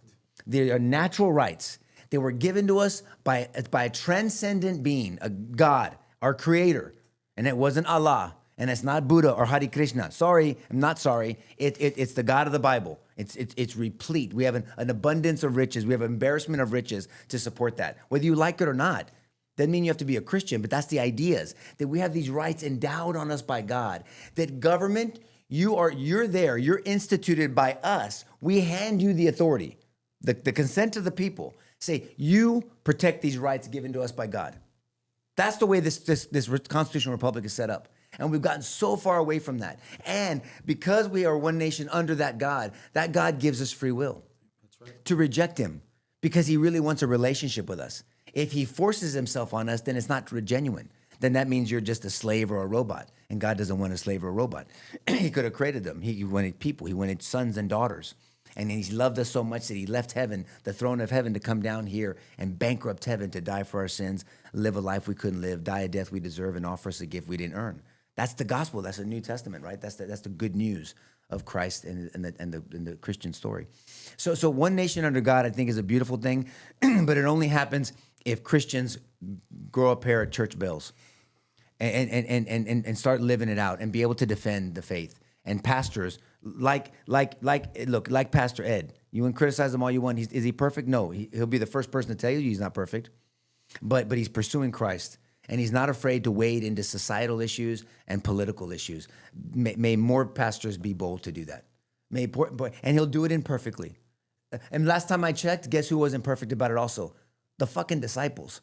Speaker 4: They are natural rights. They were given to us by a transcendent being, a God, our Creator. And it wasn't Allah, and it's not Buddha or Hare Krishna. Sorry, I'm not sorry. It's the God of the Bible. It's replete. We have an abundance of riches. We have an embarrassment of riches to support that. Whether you like it or not, doesn't mean you have to be a Christian, but that's the ideas, that we have these rights endowed on us by God. That government, you're there, you're instituted by us. We hand you the authority, the consent of the people. Say, you protect these rights given to us by God. That's the way this constitutional republic is set up. And we've gotten so far away from that. And because we are one nation under that God gives us free will. That's right. To reject him, because he really wants a relationship with us. If he forces himself on us, then it's not genuine. Then that means you're just a slave or a robot. And God doesn't want a slave or a robot. He could have created them. He wanted people. He wanted sons and daughters. And he loved us so much that he left heaven, the throne of heaven, to come down here and bankrupt heaven to die for our sins, live a life we couldn't live, die a death we deserve, and offer us a gift we didn't earn. That's the gospel. That's the New Testament, right? That's the good news of Christ and the Christian story. So one nation under God, I think, is a beautiful thing, but it only happens if Christians grow a pair of church bells and start living it out and be able to defend the faith. And pastors Like Pastor Ed. You can criticize him all you want. Is he perfect? No. He'll be the first person to tell you he's not perfect. But he's pursuing Christ. And he's not afraid to wade into societal issues and political issues. May more pastors be bold to do that. And he'll do it imperfectly. And last time I checked, guess who wasn't perfect about it also? The fucking disciples.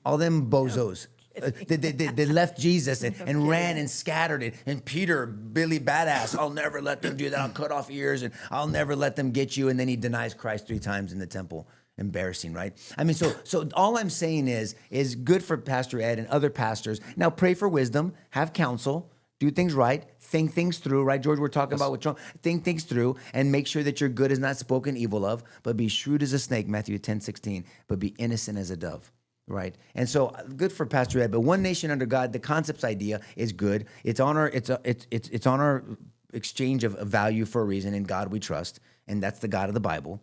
Speaker 4: All them bozos. They left Jesus and ran and scattered it. And Peter, Billy Badass, I'll never let them do that. I'll cut off ears and I'll never let them get you. And then he denies Christ 3 times in the temple. Embarrassing, right? I mean, so all I'm saying is good for Pastor Ed and other pastors. Now pray for wisdom, have counsel, do things right, think things through, right, George? We're talking about with Trump. Think things through and make sure that your good is not spoken evil of, but be shrewd as a snake, Matthew 10:16, but be innocent as a dove. Right, and so good for Pastor Ed. But one nation under God, the concepts idea is good. It's on our exchange of value for a reason. In God we trust, and that's the God of the Bible.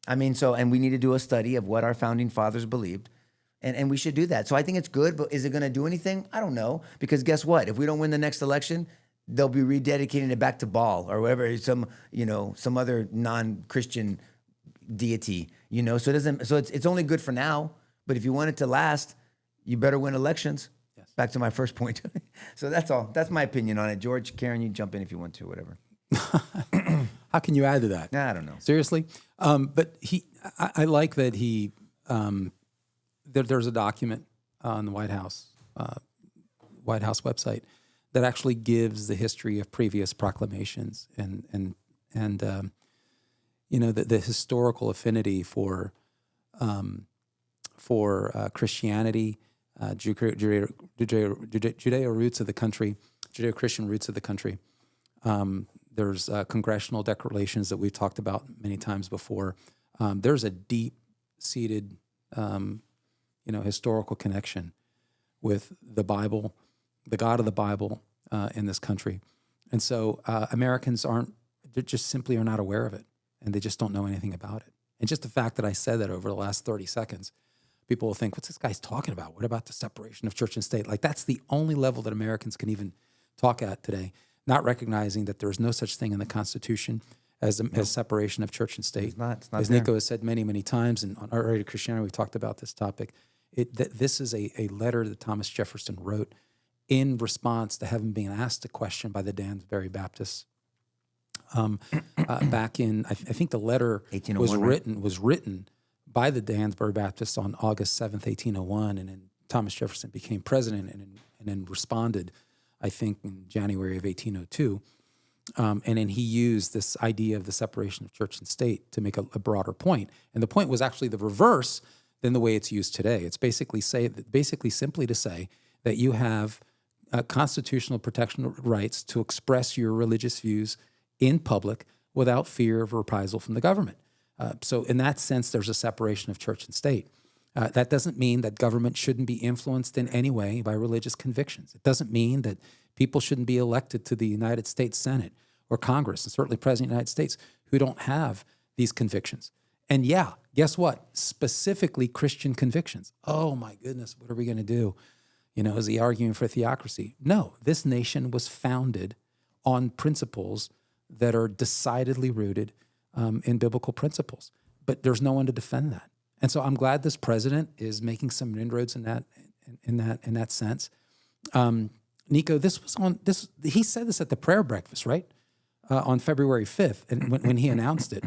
Speaker 4: I mean, and we need to do a study of what our founding fathers believed, and we should do that. So I think it's good, but is it going to do anything? I don't know, because guess what? If we don't win the next election, they'll be rededicating it back to Baal or whatever, some other non-Christian deity. So it's only good for now. But if you want it to last, you better win elections. Yes. Back to my first point. So that's all. That's my opinion on it. George, Karen, you jump in if you want to, whatever.
Speaker 3: How can you add to that?
Speaker 4: I don't know.
Speaker 3: Seriously? But I like that there's a document on the White House website that actually gives the history of previous proclamations and the historical affinity for Christianity, Judeo roots of the country, Judeo-Christian roots of the country. There's congressional declarations that we've talked about many times before. There's a deep-seated, historical connection with the Bible, the God of the Bible in this country. And so Americans just simply are not aware of it, and they just don't know anything about it. And just the fact that I said that over the last 30 seconds, people will think, what's this guy's talking about? What about the separation of church and state? Like, that's the only level that Americans can even talk at today, not recognizing that there's no such thing in the Constitution as separation of church and state.
Speaker 4: It's not
Speaker 3: as
Speaker 4: there.
Speaker 3: Nico has said many, many times, and on our Radio Christianity, we've talked about this topic. This is a letter that Thomas Jefferson wrote in response to having been asked a question by the Danbury Baptists. Back in, I think the letter was written by the Danbury Baptists on August 7th, 1801, and then Thomas Jefferson became president and then responded, I think, in January of 1802. And then he used this idea of the separation of church and state to make a broader point. And the point was actually the reverse than the way it's used today. It's basically simply to say that you have constitutional protection rights to express your religious views in public without fear of reprisal from the government. So in that sense, there's a separation of church and state. That doesn't mean that government shouldn't be influenced in any way by religious convictions. It doesn't mean that people shouldn't be elected to the United States Senate or Congress, and certainly President of the United States, who don't have these convictions. And yeah, guess what? Specifically Christian convictions. Oh my goodness, what are we going to do? Is he arguing for theocracy? No, this nation was founded on principles that are decidedly rooted in biblical principles. But there's no one to defend that. And so I'm glad this president is making some inroads in that sense. Nico, he said this at the prayer breakfast, right? On February 5th, and when he announced it.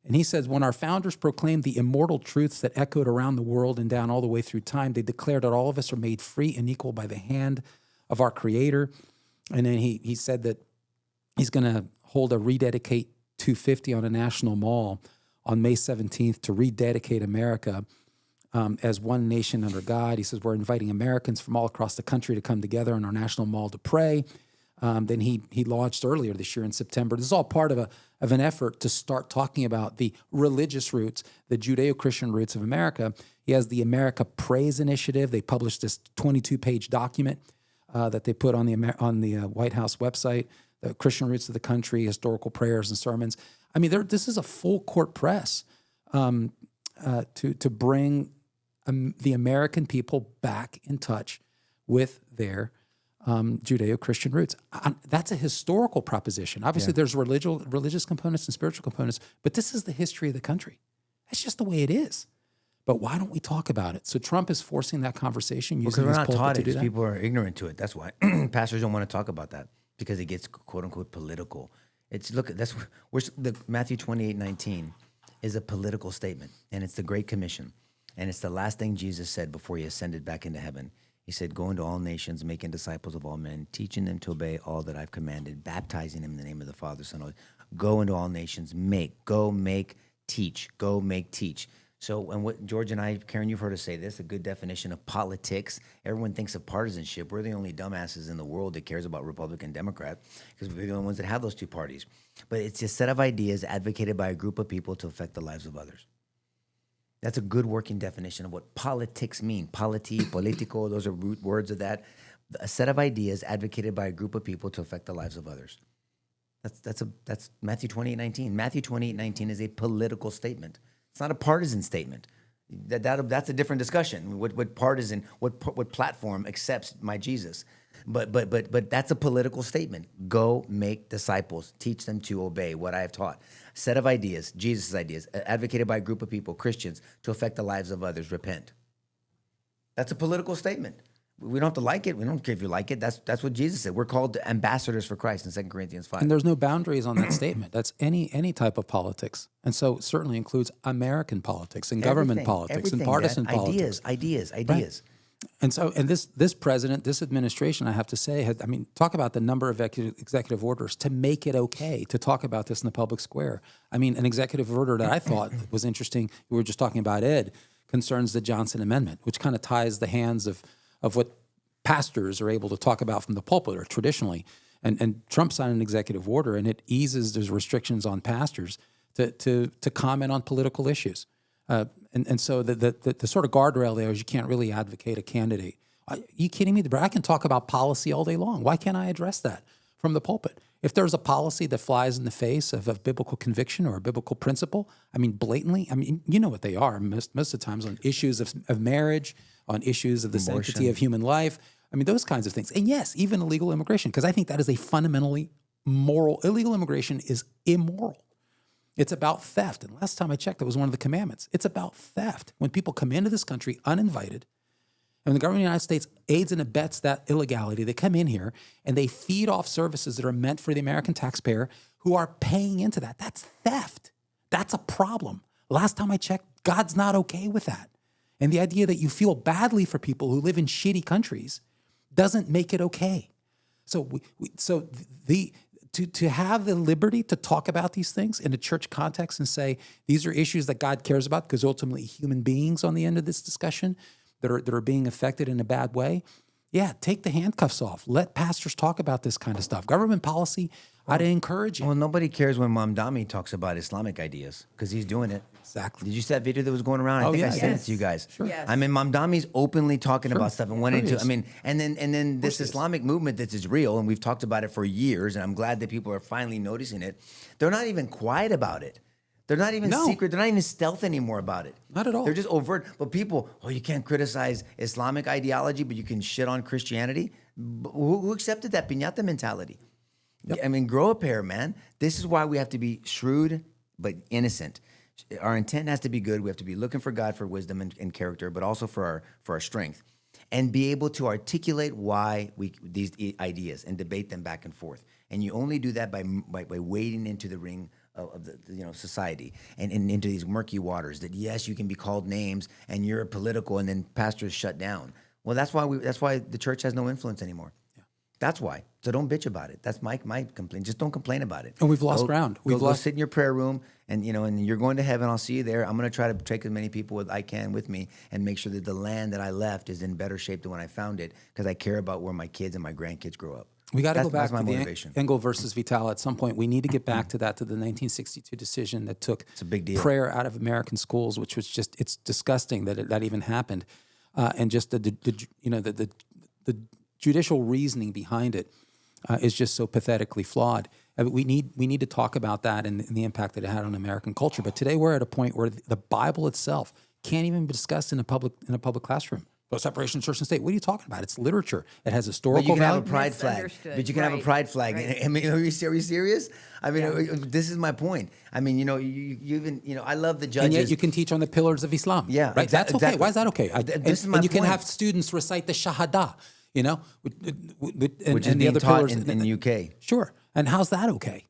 Speaker 3: And he says, when our founders proclaimed the immortal truths that echoed around the world and down all the way through time, they declared that all of us are made free and equal by the hand of our Creator. And then he said that he's going to hold a Rededicate 250 on a national mall on May 17th to rededicate America as one nation under God. He says, we're inviting Americans from all across the country to come together in our national mall to pray. Then he launched earlier this year in September. This is all part of an effort to start talking about the religious roots, the Judeo-Christian roots of America. He has the America Prays Initiative. They published this 22-page document that they put on the White House website, the Christian roots of the country, historical prayers and sermons. I mean, this is a full court press to bring the American people back in touch with their Judeo-Christian roots. That's a historical proposition. Obviously, there's religious components and spiritual components, but this is the history of the country. That's just the way it is. But why don't we talk about it? So Trump is forcing that conversation using
Speaker 4: Because we're
Speaker 3: his
Speaker 4: not
Speaker 3: pulpit
Speaker 4: taught
Speaker 3: to
Speaker 4: it.
Speaker 3: do
Speaker 4: Because
Speaker 3: that.
Speaker 4: people are ignorant to it. That's why pastors don't want to talk about that because it gets quote unquote political. It's Matthew 28:19 is a political statement, and it's the Great Commission, and it's the last thing Jesus said before he ascended back into heaven. He said, "Go into all nations, making disciples of all men, teaching them to obey all that I've commanded, baptizing them in the name of the Father, Son, and Holy Spirit." Go into all nations, go make, teach, go make, teach. So, and what George and I, Karen, you've heard us say this, a good definition of politics. Everyone thinks of partisanship. We're the only dumbasses in the world that cares about Republican, Democrat, because we're the only ones that have those two parties. But it's a set of ideas advocated by a group of people to affect the lives of others. That's a good working definition of what politics mean. Politico, those are root words of that. A set of ideas advocated by a group of people to affect the lives of others. That's Matthew 28:19. Matthew 28:19 is a political statement. It's not a partisan statement. That's a different discussion. What partisan, what platform accepts my Jesus? But that's a political statement. Go make disciples, teach them to obey what I have taught. Set of ideas, Jesus' ideas, advocated by a group of people, Christians, to affect the lives of others. Repent. That's a political statement. We don't have to like it. We don't care if you like it. That's what Jesus said. We're called ambassadors for Christ in 2 Corinthians 5.
Speaker 3: And there's no boundaries on that statement. That's any type of politics. And so it certainly includes American politics and government politics and partisan politics.
Speaker 4: Ideas.
Speaker 3: Right. And so, and this president, this administration, I have to say, talk about the number of executive orders to make it okay to talk about this in the public square. I mean, an executive order that I thought was interesting, we were just talking about Ed, concerns the Johnson Amendment, which kind of ties the hands of what pastors are able to talk about from the pulpit or traditionally. And Trump signed an executive order, and it eases those restrictions on pastors to comment on political issues. And so the sort of guardrail there is you can't really advocate a candidate. Are you kidding me? But I can talk about policy all day long. Why can't I address that from the pulpit? If there's a policy that flies in the face of a biblical conviction or a biblical principle, blatantly, you know what they are most of the times on issues of marriage, on issues of the sanctity of human life. Those kinds of things. And yes, even illegal immigration, because I think that is a fundamentally moral. Illegal immigration is immoral. It's about theft. And last time I checked, that was one of the commandments. It's about theft. When people come into this country uninvited, and the government of the United States aids and abets that illegality, they come in here and they feed off services that are meant for the American taxpayer who are paying into that. That's theft. That's a problem. Last time I checked, God's not okay with that. And the idea that you feel badly for people who live in shitty countries doesn't make it okay. So to have the liberty to talk about these things in a church context and say these are issues that God cares about, because ultimately human beings on the end of this discussion that are being affected in a bad way. Yeah, take the handcuffs off. Let pastors talk about this kind of stuff. Government policy, I'd encourage it.
Speaker 4: Well, nobody cares when Mamdani talks about Islamic ideas because he's doing it.
Speaker 3: Exactly.
Speaker 4: Did you see that video that was going around? I think I sent it to you guys.
Speaker 2: Sure. Yes.
Speaker 4: Mamdani's openly talking about stuff and went into.
Speaker 3: Yes.
Speaker 4: And then this Islamic movement that is real, and we've talked about it for years, and I'm glad that people are finally noticing it. They're not even quiet about it. They're not even secret. They're not even stealth anymore about it.
Speaker 3: Not at all.
Speaker 4: They're just overt. But people, you can't criticize Islamic ideology, but you can shit on Christianity. Who accepted that piñata mentality? Yep. Grow up here, man. This is why we have to be shrewd but innocent. Our intent has to be good. We have to be looking for God for wisdom and character, but also for our strength, and be able to articulate why these ideas and debate them back and forth. And you only do that by wading into the ring of the society and into these murky waters. That yes, you can be called names and you're political, and then pastors shut down. Well, that's why the church has no influence anymore. Yeah. That's why. So don't bitch about it. That's my complaint. Just don't complain about it.
Speaker 3: And we've lost ground.
Speaker 4: Go sit in your prayer room, and you're going to heaven. I'll see you there. I'm going to try to take as many people as I can with me and make sure that the land that I left is in better shape than when I found it, because I care about where my kids and my grandkids grow up.
Speaker 3: We got to go back
Speaker 4: to
Speaker 3: the Engel versus Vital at some point. We need to get back to the 1962 decision that took
Speaker 4: it's a big deal.
Speaker 3: Prayer out of American schools, which was it's disgusting that even happened, and just the judicial reasoning behind it is just so pathetically flawed. We need to talk about that and the impact that it had on American culture. But today we're at a point where the Bible itself can't even be discussed in a public classroom. Well, separation of church and state. What are you talking about? It's literature. It has
Speaker 4: But
Speaker 3: historical
Speaker 4: you can have
Speaker 3: value.
Speaker 4: a pride flag.
Speaker 2: Misunderstood.
Speaker 4: But you can have a
Speaker 2: Right.
Speaker 4: pride flag.
Speaker 2: Right.
Speaker 4: I mean, are you serious? I mean, this is my point. I mean, you even, I love the judges.
Speaker 3: And yet you can teach on the pillars of Islam.
Speaker 4: Yeah,
Speaker 3: Right? That's okay.
Speaker 4: exactly.
Speaker 3: Why is that okay?
Speaker 4: This is my
Speaker 3: and you can
Speaker 4: point.
Speaker 3: have students recite the Shahada, and
Speaker 4: which is
Speaker 3: the
Speaker 4: being
Speaker 3: other
Speaker 4: taught
Speaker 3: pillars
Speaker 4: in the UK.
Speaker 3: Sure. And how's that okay?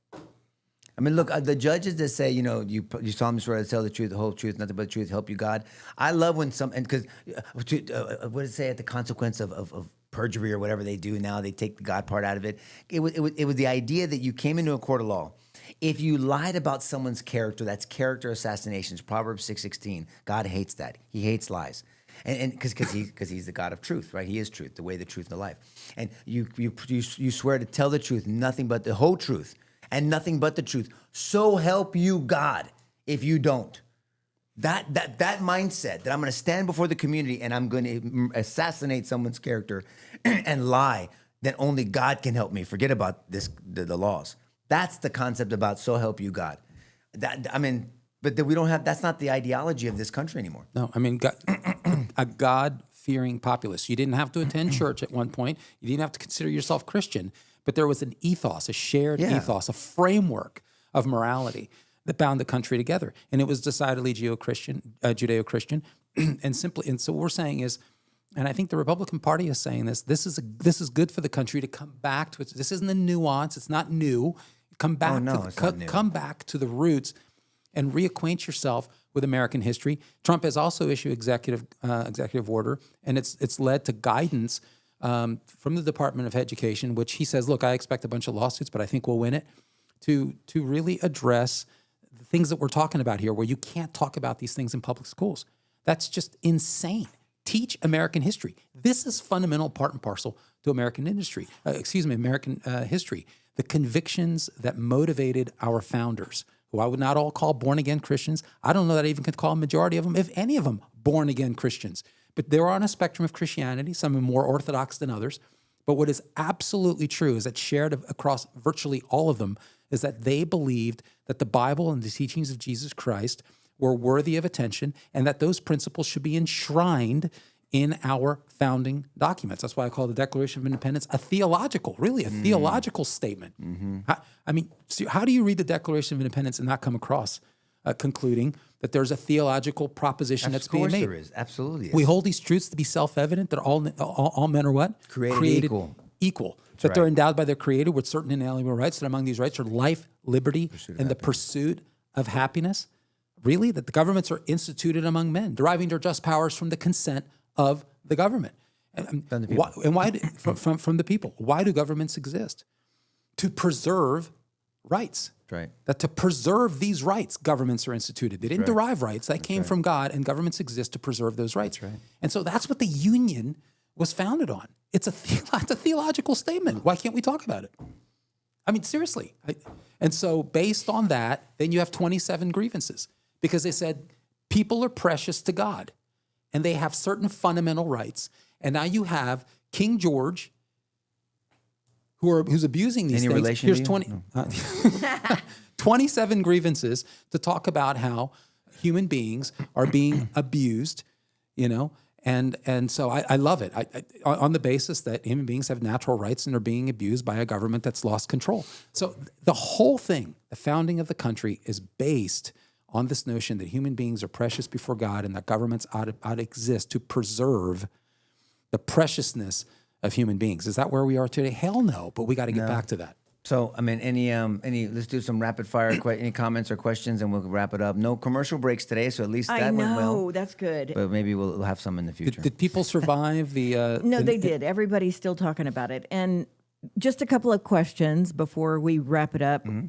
Speaker 4: I mean, look, the judges that say, you solemnly swear to tell the truth, the whole truth, nothing but the truth, help you God. I love when because what does it say at the consequence of perjury or whatever they do now, they take the God part out of it. It was the idea that you came into a court of law. If you lied about someone's character, that's character assassinations. Proverbs 6:16. God hates that. He hates lies. And because he's the God of truth, right? He is truth, the way, the truth, and the life. And you swear to tell the truth, nothing but the whole truth, and nothing but the truth. So help you God if you don't. That mindset that I'm going to stand before the community and I'm going to assassinate someone's character and lie that only God can help me. Forget about the laws. That's the concept about so help you God. But we don't have. That's not the ideology of this country anymore.
Speaker 3: No, I mean, a God-fearing populace. You didn't have to attend church at one point. You didn't have to consider yourself Christian. But there was an ethos, a shared ethos, a framework of morality that bound the country together. And it was decidedly Judeo-Christian. And so what we're saying is, and I think the Republican Party is saying this is good for the country to come back to it. This isn't a nuance. It's not new. Come back come back to the roots and reacquaint yourself with American history. Trump has also issued executive order, and it's led to guidance from the Department of Education, which he says, look, I expect a bunch of lawsuits, but I think we'll win it, to really address the things that we're talking about here, where you can't talk about these things in public schools. That's just insane. Teach American history. This is fundamental part and parcel to American history. The convictions that motivated our founders, who I would not all call born-again Christians. I don't know that I even could call a majority of them, if any of them, born-again Christians. But they're on a spectrum of Christianity, some are more orthodox than others. But what is absolutely true is that shared across virtually all of them is that they believed that the Bible and the teachings of Jesus Christ were worthy of attention and that those principles should be enshrined in our founding documents. That's why I call the Declaration of Independence a theological statement. Mm-hmm. How do you read the Declaration of Independence and not come across concluding that there's a theological proposition that's being made?
Speaker 4: Of course there is. Absolutely is.
Speaker 3: We hold these truths to be self-evident, that all men are what?
Speaker 4: Created
Speaker 3: equal.
Speaker 4: That's
Speaker 3: They're
Speaker 4: right.
Speaker 3: endowed by their Creator with certain inalienable rights, that among these rights are life, liberty, and the pursuit of happiness. Really? That the governments are instituted among men, deriving their just powers from the consent of the government.
Speaker 4: From the people.
Speaker 3: From the people. Why do governments exist? To preserve rights.
Speaker 4: Right.
Speaker 3: That to preserve these rights, governments are instituted. They didn't derive rights. That came from God, and governments exist to preserve those rights.
Speaker 4: That's right.
Speaker 3: And so that's what the Union was founded on. It's a theological statement. Why can't we talk about it? I mean, seriously. And so based on that, then you have 27 grievances, because they said people are precious to God and they have certain fundamental rights. And now you have King George, who's abusing these
Speaker 4: Any
Speaker 3: things.
Speaker 4: relation
Speaker 3: Here's
Speaker 4: to you?
Speaker 3: 27 grievances to talk about how human beings are being abused, and so I love it. On the basis that human beings have natural rights and are being abused by a government that's lost control. So the whole thing, the founding of the country, is based on this notion that human beings are precious before God and that governments ought to exist to preserve the preciousness of human beings. Is that where we are today? Hell no, but we got to get back to that.
Speaker 4: So, I mean, let's do some rapid fire, any comments or questions, and we'll wrap it up. No commercial breaks today, so at least that went well.
Speaker 2: That's good.
Speaker 4: But maybe we'll have some in the future.
Speaker 3: Did people survive the...
Speaker 2: No, they did. Everybody's still talking about it. And just a couple of questions before we wrap it up. Mm-hmm.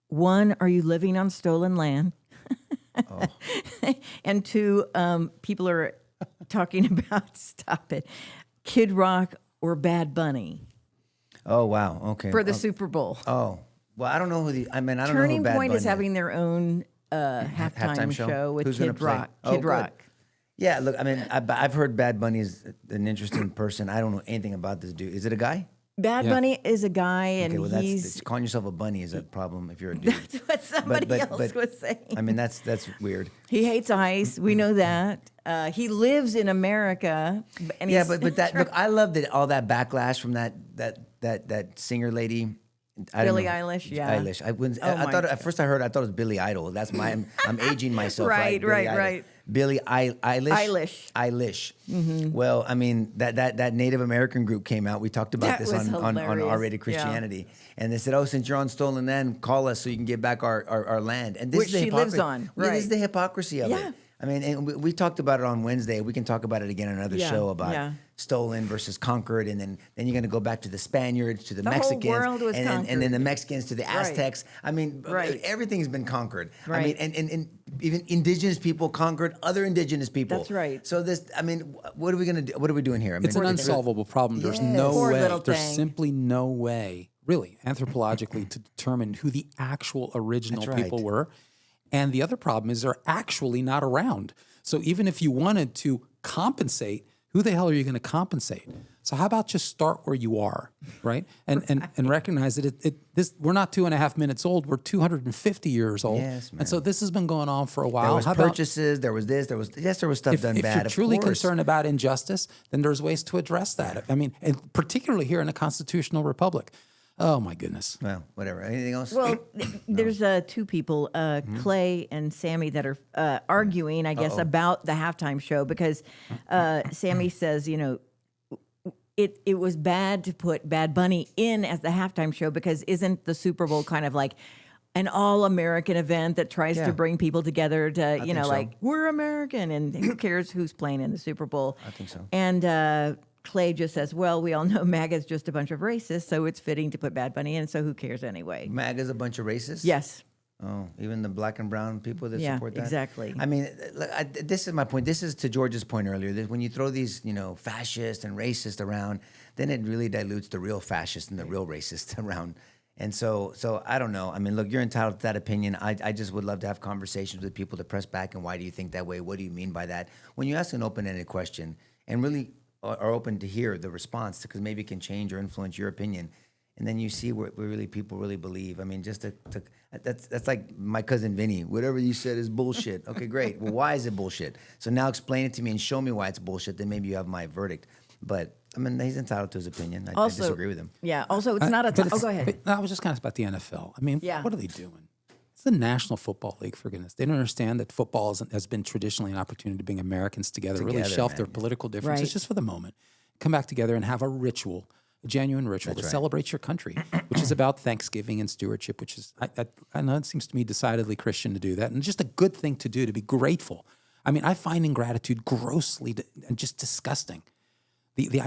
Speaker 2: One, are you living on stolen land? And two, people are talking about, stop it, Kid Rock or Bad Bunny
Speaker 4: Oh, wow. Okay.
Speaker 2: for the Super Bowl.
Speaker 4: Oh, well, I don't know I don't know who
Speaker 2: Turning
Speaker 4: Bad
Speaker 2: Point
Speaker 4: Bunny
Speaker 2: is having their own halftime show with
Speaker 4: Who's gonna
Speaker 2: Kid
Speaker 4: play?
Speaker 2: Rock.
Speaker 4: Oh,
Speaker 2: Kid
Speaker 4: good.
Speaker 2: Rock.
Speaker 4: Yeah, look, I mean, I've heard Bad Bunny is an interesting person. I don't know anything about this dude. Is it a guy?
Speaker 2: Bad Bunny is a guy, and
Speaker 4: Okay, well,
Speaker 2: he's...
Speaker 4: calling yourself a bunny is a problem if you're a dude.
Speaker 2: That's what somebody else was saying.
Speaker 4: I mean, that's weird.
Speaker 2: He hates ICE. We know that. He lives in America. And
Speaker 4: Yeah,
Speaker 2: he's-
Speaker 4: but that look, I love that all that backlash from that singer lady. I don't
Speaker 2: Billie
Speaker 4: know.
Speaker 2: Eilish, yeah.
Speaker 4: Eilish. I
Speaker 2: my
Speaker 4: thought at first I thought it was Billy Idol. That's I'm aging myself.
Speaker 2: Right,
Speaker 4: Billy
Speaker 2: right,
Speaker 4: Idol.
Speaker 2: right.
Speaker 4: Billie Eilish.
Speaker 2: Eilish.
Speaker 4: Well, I mean that Native American group came out. We talked about
Speaker 2: That
Speaker 4: this
Speaker 2: was
Speaker 4: on
Speaker 2: hilarious.
Speaker 4: R-rated Christianity, and they said, "Oh, since you're on stolen land, call us so you can get back our land." And this
Speaker 2: Which
Speaker 4: is the
Speaker 2: she lives
Speaker 4: hypocrisy.
Speaker 2: on,
Speaker 4: Yeah, this is
Speaker 2: right.
Speaker 4: the hypocrisy of
Speaker 2: Yeah.
Speaker 4: it. I mean, and we talked about it on Wednesday. We can talk about it again on another
Speaker 2: Yeah,
Speaker 4: show about
Speaker 2: yeah.
Speaker 4: stolen versus conquered, and then you're going to go back to the Spaniards, to the
Speaker 2: The whole
Speaker 4: Mexicans,
Speaker 2: world was
Speaker 4: and then the
Speaker 2: conquered.
Speaker 4: Mexicans to the Aztecs. I mean,
Speaker 2: Right.
Speaker 4: everything's been conquered. I mean,
Speaker 2: Right.
Speaker 4: and even indigenous people conquered other indigenous people.
Speaker 2: That's right.
Speaker 4: So this, I mean, what are we going to do? What are we doing here? I mean,
Speaker 3: It's an unsolvable problem. There's no
Speaker 2: Poor
Speaker 3: way.
Speaker 2: little
Speaker 3: There's
Speaker 2: thing.
Speaker 3: simply no way, really, anthropologically, to determine who the actual original
Speaker 4: That's right.
Speaker 3: people were. And the other problem is they're actually not around. So even if you wanted to compensate, who the hell are you going to compensate? So how about just start where you are, right? And recognize that we're not 2.5 minutes old. We're 250 years old.
Speaker 4: Yes, man.
Speaker 3: And so this has been going on for a while.
Speaker 4: There was
Speaker 3: How about-
Speaker 4: purchases. There was this. There was stuff done
Speaker 3: if
Speaker 4: bad.
Speaker 3: you're
Speaker 4: of
Speaker 3: truly
Speaker 4: course.
Speaker 3: concerned about injustice, then there's ways to address that. I mean, and particularly here in a constitutional republic. Oh my goodness.
Speaker 4: Well, whatever. Anything else?
Speaker 2: Well, there's two people, Clay and Sammy, that are arguing, I guess, about the halftime show because Sammy says, it was bad to put Bad Bunny in as the halftime show because isn't the Super Bowl kind of like an all-American event that tries
Speaker 4: Yeah.
Speaker 2: to bring people together to,
Speaker 4: think so.
Speaker 2: like, we're American, and who cares who's playing in the Super Bowl?
Speaker 4: I think so.
Speaker 2: And Clay just says, well, we all know MAGA's just a bunch of racists, so it's fitting to put Bad Bunny in, so who cares anyway?
Speaker 4: MAGA's a bunch of racists.
Speaker 2: Yes.
Speaker 4: Oh, even the black and brown people that
Speaker 2: Yeah,
Speaker 4: support that.
Speaker 2: exactly.
Speaker 4: I mean, look, this is my point. This is to George's point earlier. That when you throw these, fascist and racist around, then it really dilutes the real fascist and the real racist around. And so I don't know. I mean, look, you're entitled to that opinion. I just would love to have conversations with people to press back. And why do you think that way? What do you mean by that? When you ask an open-ended question and really are open to hear the response, because maybe it can change or influence your opinion. And then you see what really people really believe. I mean, that's like my cousin Vinny. Whatever you said is bullshit. Okay, great. Well, why is it bullshit? So now explain it to me and show me why it's bullshit. Then maybe you have my verdict. But I mean, he's entitled to his opinion. I disagree with him.
Speaker 2: Yeah. Also, it's not a.
Speaker 3: But
Speaker 2: Go ahead.
Speaker 3: I was just kind of about the NFL. I mean,
Speaker 2: Yeah.
Speaker 3: what are they doing? It's the National Football League, for goodness. They don't understand that football has been traditionally an opportunity to bring Americans together really shelf
Speaker 4: man.
Speaker 3: their political differences
Speaker 2: Right.
Speaker 3: just for the moment, come back together and have a ritual, a genuine ritual that celebrates your country, which is about Thanksgiving and stewardship, which is, I know it seems to me decidedly Christian to do that, and just a good thing to do, to be grateful. I mean, I find ingratitude grossly and just disgusting. The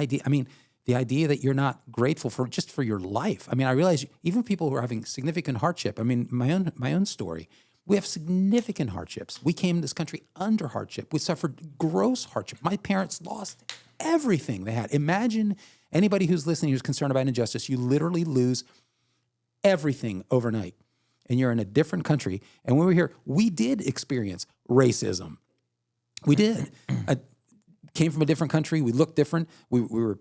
Speaker 3: idea that you're not grateful for your life. I mean, I realize even people who are having significant hardship. I mean, my own story. We have significant hardships. We came to this country under hardship. We suffered gross hardship. My parents lost everything they had. Imagine anybody who's listening who's concerned about injustice. You literally lose everything overnight, and you're in a different country. And when we were here, we did experience racism. We did. Came from a different country. We looked different. We were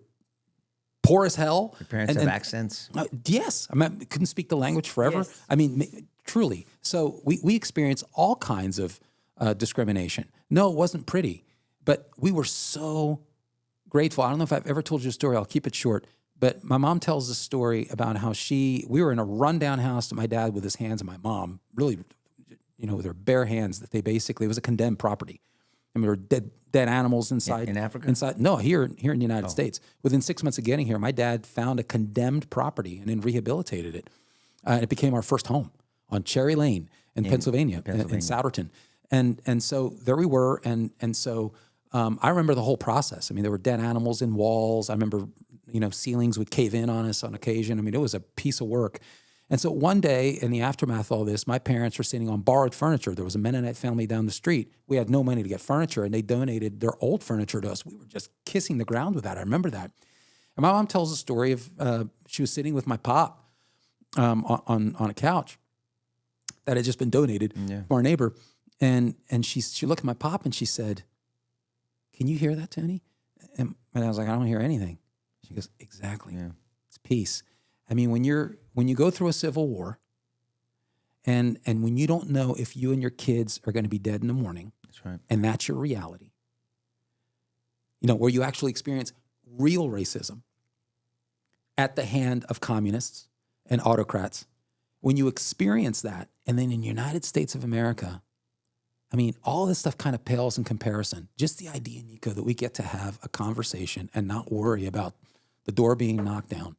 Speaker 3: poor as hell.
Speaker 4: Your parents have accents.
Speaker 3: Yes. I mean, couldn't speak the language forever.
Speaker 2: Yes.
Speaker 3: I mean, truly. So we experienced all kinds of discrimination. No, it wasn't pretty, but we were so grateful. I don't know if I've ever told you a story. I'll keep it short. But my mom tells a story about how we were in a rundown house, my dad with his hands, and my mom really, with her bare hands, that it was a condemned property. I mean, there were dead animals inside.
Speaker 4: In Africa?
Speaker 3: Inside, no, here in the United States. Within 6 months of getting here, my dad found a condemned property and then rehabilitated it. And it became our first home on Cherry Lane in Pennsylvania, in Souderton. And so there we were. And so I remember the whole process. I mean, there were dead animals in walls. I remember, ceilings would cave in on us on occasion. I mean, it was a piece of work. And so one day, in the aftermath of all this, my parents were sitting on borrowed furniture. There was a Mennonite family down the street. We had no money to get furniture, and they donated their old furniture to us. We were just kissing the ground with that. I remember that. And my mom tells a story of she was sitting with my pop on a couch that had just been donated from our neighbor. And she looked at my pop and she said, "Can you hear that, Tony?" And I was like, "I don't hear anything." She goes, "Exactly. Yeah. It's peace." I mean, when you go through a civil war and when you don't know if you and your kids are going to be dead in the morning,
Speaker 4: That's right.
Speaker 3: and that's your reality, where you actually experience real racism at the hand of communists and autocrats. When you experience that, and then in the United States of America, I mean, all this stuff kind of pales in comparison. Just the idea, Nico, that we get to have a conversation and not worry about the door being knocked down,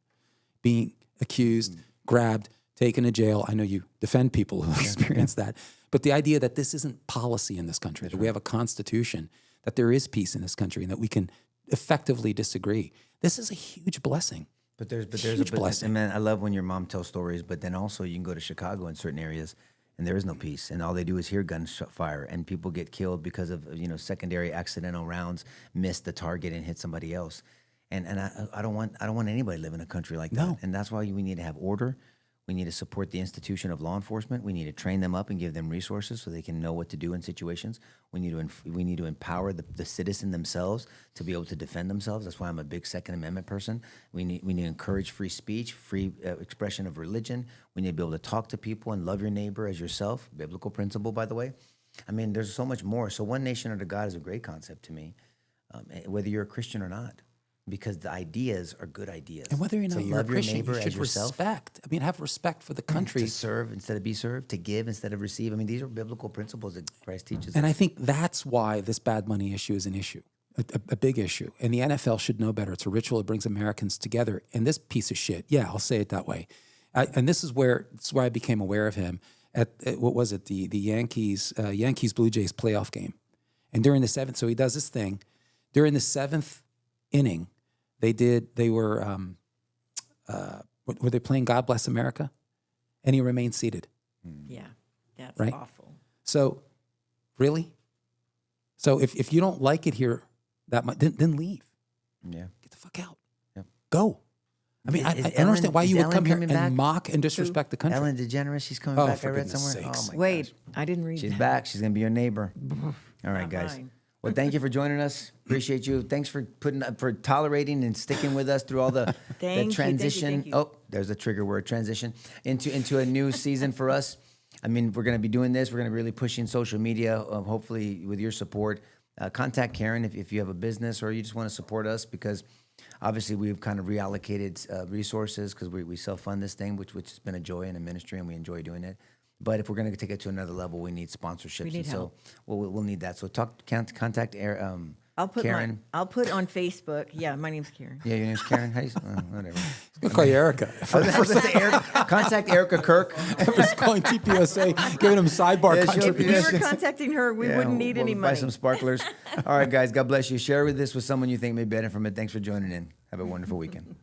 Speaker 3: being accused, grabbed, taken to jail. I know you defend people who experience that. But the idea that this isn't policy in this country, that we have a constitution, that there is peace in this country, and that we can effectively disagree. This is a huge blessing.
Speaker 4: But there's
Speaker 3: Huge blessing.
Speaker 4: And man, I love when your mom tells stories, but then also you can go to Chicago in certain areas and there is no peace, and all they do is hear gunfire, and people get killed because of secondary accidental rounds miss the target and hit somebody else. And I don't want anybody to live in a country like that.
Speaker 3: No.
Speaker 4: And that's why we need to have order. We need to support the institution of law enforcement. We need to train them up and give them resources so they can know what to do in situations. We need to empower the citizen themselves to be able to defend themselves. That's why I'm a big Second Amendment person. We need to encourage free speech, free expression of religion. We need to be able to talk to people and love your neighbor as yourself. Biblical principle, by the way. I mean, there's so much more. So one nation under God is a great concept to me, whether you're a Christian or not. Because the ideas are good ideas.
Speaker 3: And whether or not you're a Christian,
Speaker 4: neighbor
Speaker 3: you should
Speaker 4: as yourself.
Speaker 3: respect. I mean, have respect for the country.
Speaker 4: To serve instead of be served, to give instead of receive. I mean, these are biblical principles that Christ teaches.
Speaker 3: And I think that's why this bad money issue is an issue, a big issue. And the NFL should know better. It's a ritual that brings Americans together. And this piece of shit, I'll say it that way. And this is where I became aware of him at what was it, the Yankees Blue Jays playoff game. And during the seventh, so he does this thing. During the seventh inning, They were they playing God Bless America? And he remained seated.
Speaker 2: Yeah, that's
Speaker 3: Right?
Speaker 2: awful.
Speaker 3: So, really? So if you don't like it here that much, then leave.
Speaker 4: Yeah.
Speaker 3: Get the fuck out.
Speaker 4: Yep.
Speaker 3: Go. I mean, I don't understand why you would come here and mock and disrespect the country.
Speaker 4: Ellen DeGeneres, she's coming
Speaker 3: Oh,
Speaker 4: back. I
Speaker 3: for
Speaker 4: read
Speaker 3: goodness
Speaker 4: somewhere.
Speaker 3: sakes.
Speaker 4: Oh my
Speaker 2: Wait,
Speaker 4: gosh.
Speaker 2: I didn't read
Speaker 4: She's
Speaker 2: that.
Speaker 4: back. She's going to be your neighbor. All right,
Speaker 2: Not
Speaker 4: guys.
Speaker 2: mine.
Speaker 4: Well, thank you for joining us. Appreciate you. Thanks for tolerating and sticking with us through all the
Speaker 2: Thank you,
Speaker 4: transition.
Speaker 2: thank you.
Speaker 4: Oh, there's a trigger word, transition into a new season for us. I mean, we're going to be doing this. We're going to be really pushing social media, hopefully with your support. Contact Karen if you have a business or you just want to support us, because obviously we've kind of reallocated resources because we self-fund this thing, which has been a joy and a ministry, and we enjoy doing it. But if we're going to take it to another level, we need sponsorships.
Speaker 2: We need
Speaker 4: so we'll need that. So contact Karen.
Speaker 2: I'll put on Facebook. Yeah, my name's Karen.
Speaker 4: Yeah, your name's Karen. How do you, whatever.
Speaker 3: We'll call you Erica.
Speaker 4: Contact Erica Kirk.
Speaker 3: I was calling TPUSA, giving them sidebar
Speaker 4: Yeah, she'll-
Speaker 2: If we
Speaker 3: contributions.
Speaker 2: were contacting her, we wouldn't need any
Speaker 4: Buy
Speaker 2: money.
Speaker 4: some sparklers. All right, guys. God bless you. Share this with someone you think may benefit from it. Thanks for joining in. Have a wonderful weekend.